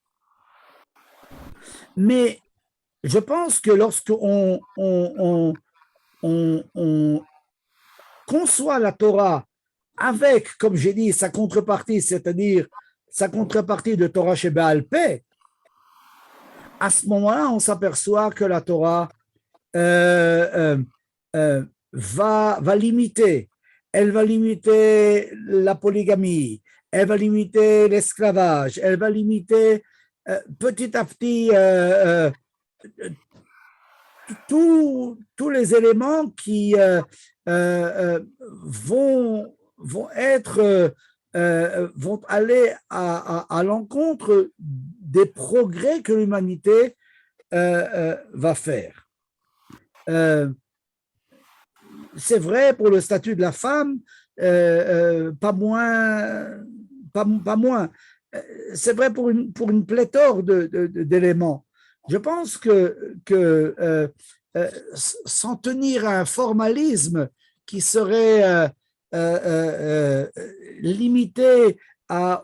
Mais je pense que lorsqu'on conçoit la Torah avec, comme j'ai dit, sa contrepartie, c'est-à-dire sa contrepartie de Torah chez Baal Peh, à ce moment-là, on s'aperçoit que la Torah va limiter. Elle va limiter la polygamie, elle va limiter l'esclavage, elle va limiter petit à petit tous les éléments qui vont aller à l'encontre des progrès que l'humanité va faire. C'est vrai pour le statut de la femme, pas moins. C'est vrai pour une pléthore d'éléments. Je pense que s'en tenir à un formalisme qui serait limité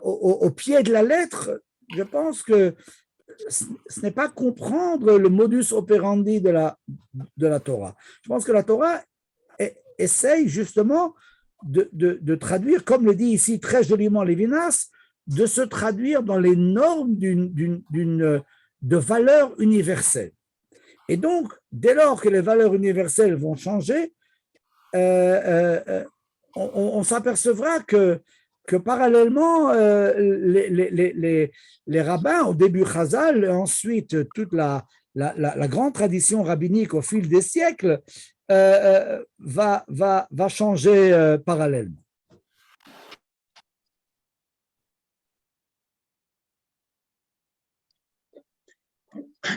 au pied de la lettre, je pense que ce n'est pas comprendre le modus operandi de la Torah. Je pense que la Torah essaye justement de traduire, comme le dit ici très joliment Lévinas, de se traduire dans les normes de valeurs universelles. Et donc, dès lors que les valeurs universelles vont changer, on s'apercevra que parallèlement, les rabbins, au début Chazal, et ensuite toute la grande tradition rabbinique au fil des siècles, va changer parallèlement.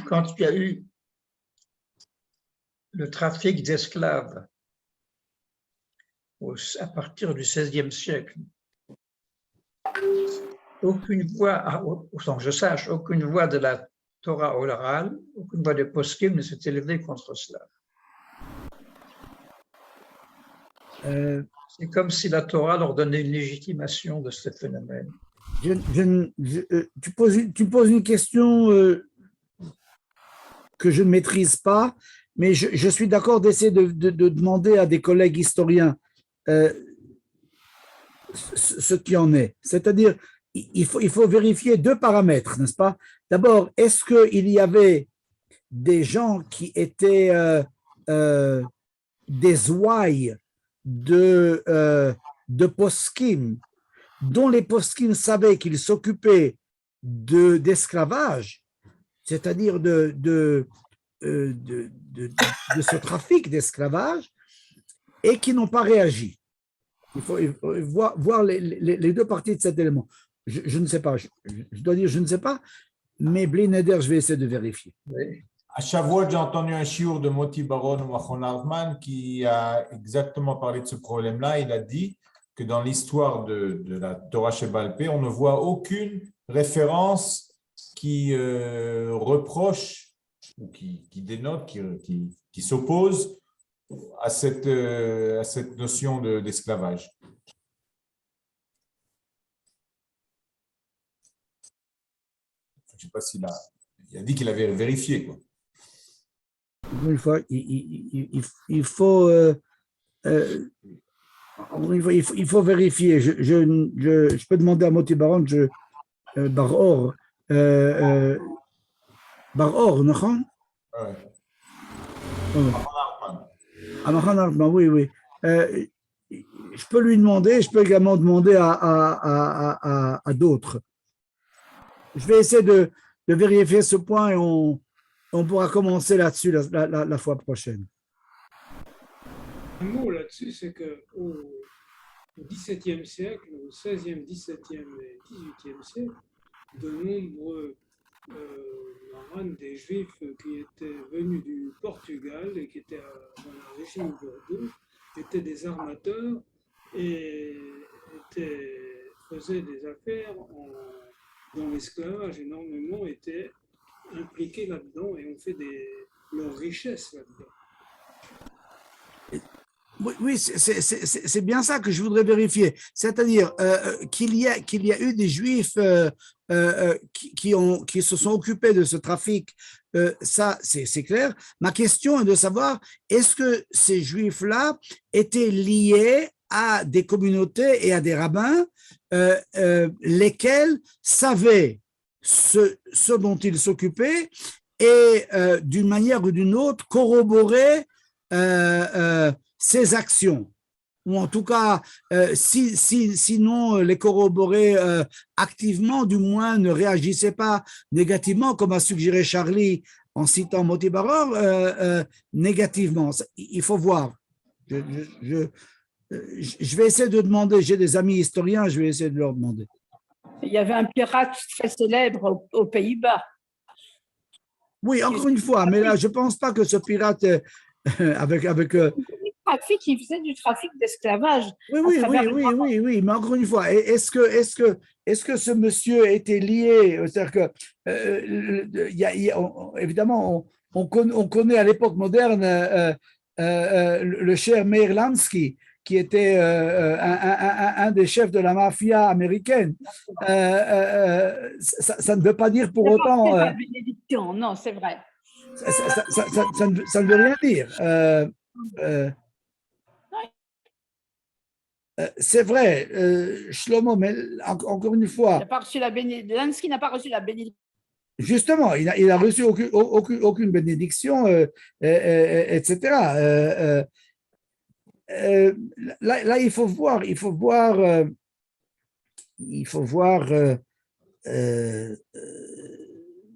Quand il y a eu le trafic d'esclaves à partir du XVIe siècle, aucune voix, autant que je sache, aucune voix de la Torah orale, aucune voix de poskim ne s'est élevée contre cela. C'est comme si la Torah leur donnait une légitimation de ce phénomène. Tu me poses une question que je ne maîtrise pas, mais je suis d'accord d'essayer de demander à des collègues historiens ce qui en est. C'est-à-dire, il faut vérifier deux paramètres, n'est-ce pas? D'abord, est-ce qu'il y avait des gens qui étaient des ouailles de poskim, dont les poskim savaient qu'ils s'occupaient d'esclavage, c'est-à-dire de ce trafic d'esclavage, et qui n'ont pas réagi. Il faut voir les deux parties de cet élément. Je ne sais pas, je dois dire je ne sais pas, mais Blineder, je vais essayer de vérifier. Oui. À Shavuot, j'ai entendu un shiur de Moti Baron ou Machon Hartman qui a exactement parlé de ce problème-là. Il a dit que dans l'histoire de la Torah Sheba'al Peh, on ne voit aucune référence qui reproche ou qui dénote, qui s'oppose à cette notion d'esclavage. Je ne sais pas s'il a dit qu'il avait vérifié, quoi. Une fois, il faut vérifier. Je peux demander à Moti Baron, Bar-Or, non? Oui. Je peux lui demander, je peux également demander à d'autres. Je vais essayer de vérifier ce point et on pourra commencer là-dessus la fois prochaine. Un mot là-dessus, c'est qu'au XVIIe siècle, au XVIe, XVIIe et XVIIIe siècle, de nombreux des Juifs qui étaient venus du Portugal et qui étaient dans la région de Bordeaux, étaient des armateurs et faisaient des affaires dans l'esclavage, énormément étaient impliqués là-dedans et ont fait leurs richesses là-dedans. Oui, c'est bien ça que je voudrais vérifier. C'est-à-dire qu'il y a eu des Juifs qui se sont occupés de ce trafic. Ça, c'est clair. Ma question est de savoir, est-ce que ces Juifs-là étaient liés à des communautés et à des rabbins lesquels savaient ce dont ils s'occupaient et d'une manière ou d'une autre corroboraient ses actions, ou en tout cas, sinon les corroborer activement, du moins ne réagissaient pas négativement, comme a suggéré Charlie en citant Moti Baron, négativement. Il faut voir. Je vais essayer de demander, j'ai des amis historiens, je vais essayer de leur demander. Il y avait un pirate très célèbre aux Pays-Bas. Oui, encore une fois, mais là, je ne pense pas que ce pirate avec il faisait du trafic d'esclavage. Oui, mais encore une fois, est-ce que ce monsieur était lié? C'est-à-dire que, évidemment, on connaît à l'époque moderne le cher Meir Lansky, qui était un des chefs de la mafia américaine. Ça ne veut pas dire pour autant… bénédiction, non, c'est vrai. Ça ne veut rien dire. C'est vrai, Shlomo, mais encore une Il fois, n'a pas reçu la bénédiction. Zelensky n'a pas reçu la bénédiction. justement, il a reçu aucune bénédiction, etc. Là, il faut voir,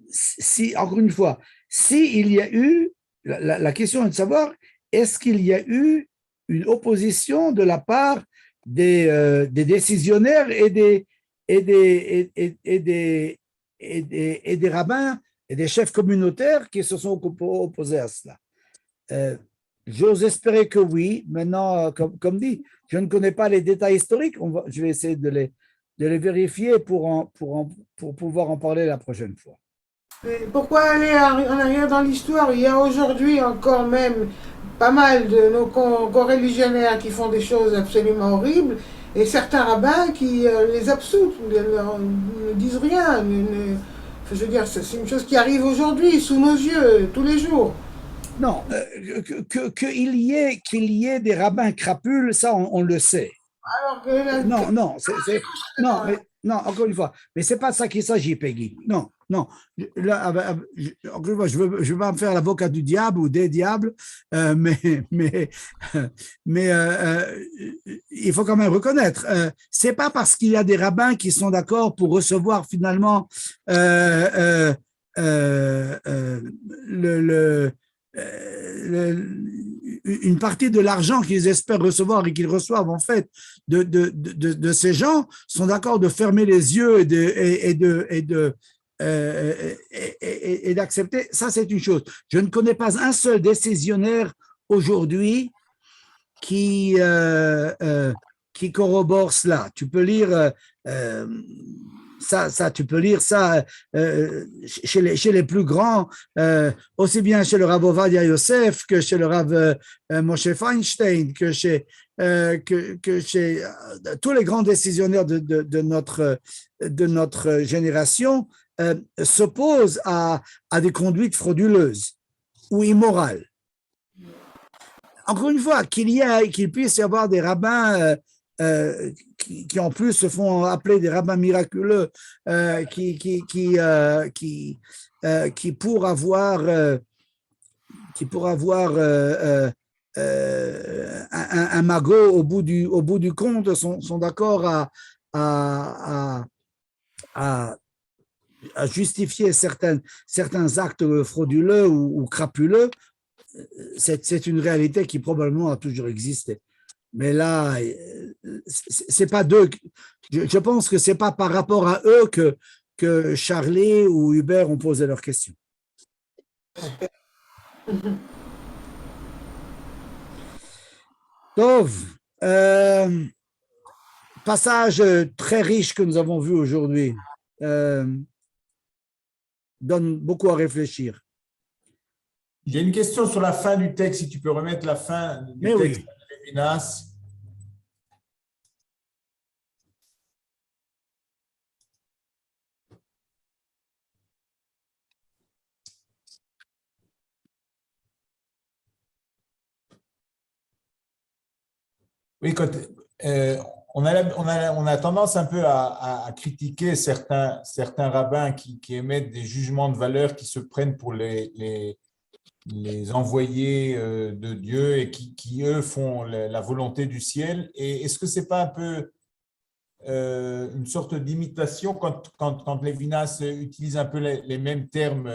si, encore une fois, s'il y a eu, la question est de savoir, est-ce qu'il y a eu une opposition de la part des décisionnaires et des rabbins et des chefs communautaires qui se sont opposés à cela? J'ose espérer que oui. Maintenant, comme dit, je ne connais pas les détails historiques. Je vais essayer de les vérifier pour pouvoir en parler la prochaine fois. Et pourquoi aller en arrière dans l'histoire? Il y a aujourd'hui encore même pas mal de nos coreligionnaires qui font des choses absolument horribles et certains rabbins qui les absoutent, ne disent rien. Je veux dire, c'est une chose qui arrive aujourd'hui, sous nos yeux, tous les jours. Non, qu'il y ait des rabbins crapules, ça on le sait. Alors que Non, encore une fois, mais c'est pas de ça qu'il s'agit, Peggy. Non. Là, encore une fois, je veux pas me faire l'avocat du diable ou des diables, mais il faut quand même reconnaître, c'est pas parce qu'il y a des rabbins qui sont d'accord pour recevoir finalement une partie de l'argent qu'ils espèrent recevoir et qu'ils reçoivent en fait de ces gens, sont d'accord de fermer les yeux et d'accepter. Ça, c'est une chose. Je ne connais pas un seul décisionnaire aujourd'hui qui corrobore cela. Tu peux lire tu peux lire ça chez les plus grands, aussi bien chez le Rav Ovadia Yosef que chez le Rav Moshe Feinstein, que chez tous les grands décisionnaires de notre génération, s'opposent à des conduites frauduleuses ou immorales. Encore une fois, qu'il puisse y avoir des rabbins qui en plus se font appeler des rabbins miraculeux, qui pour avoir un magot au bout du compte sont d'accord à justifier certains actes frauduleux ou crapuleux. C'est une réalité qui probablement a toujours existé. Mais là, c'est pas d'eux. Je pense que c'est pas par rapport à eux que Charlie ou Hubert ont posé leurs questions. Tov, passage très riche que nous avons vu aujourd'hui, donne beaucoup à réfléchir. J'ai une question sur la fin du texte, si tu peux remettre la fin du texte de Lévinas. Oui, on a tendance un peu à critiquer certains rabbins qui émettent des jugements de valeur qui se prennent pour les envoyés de Dieu et qui eux font la volonté du ciel. Et est-ce que c'est pas un peu une sorte d'imitation quand Lévinas utilise un peu les mêmes termes,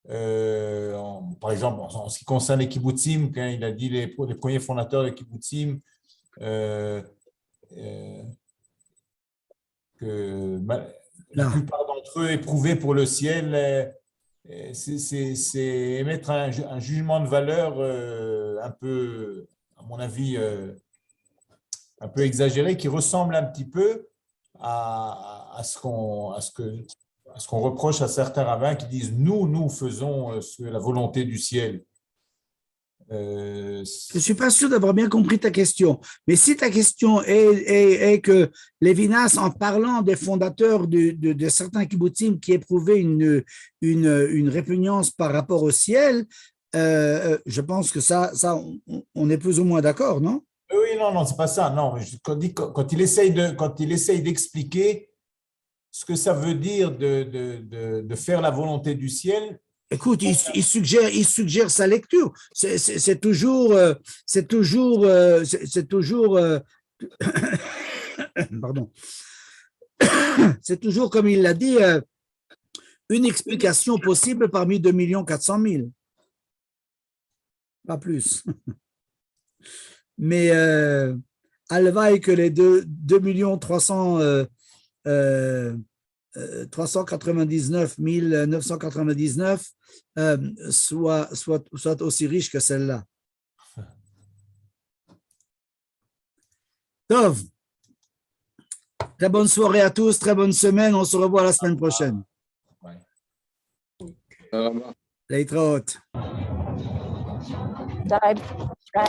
par exemple en ce qui concerne les kibbutzim, quand il a dit les premiers fondateurs des kibbutzim, que la plupart d'entre eux éprouvaient pour le ciel, c'est émettre un jugement de valeur un peu, à mon avis, un peu exagéré, qui ressemble un petit peu à ce qu'on reproche à certains rabbins qui disent nous faisons la volonté du ciel. Je ne suis pas sûr d'avoir bien compris ta question, mais si ta question est que Lévinas, en parlant des fondateurs de certains kibbutzim qui éprouvaient une répugnance par rapport au ciel, je pense que ça on est plus ou moins d'accord, non? Oui, Oui, non, c'est pas ça. Non, quand il essaye d'expliquer ce que ça veut dire de faire la volonté du ciel. Écoute, il suggère sa lecture. C'est toujours, pardon. C'est toujours, comme il l'a dit, une explication possible parmi 2 400 000. Pas plus. Mais alvaï que les 2 399 999 soient aussi riches que celle-là. Tov. Très bonne soirée à tous, très bonne semaine. On se revoit la semaine prochaine. להתראות.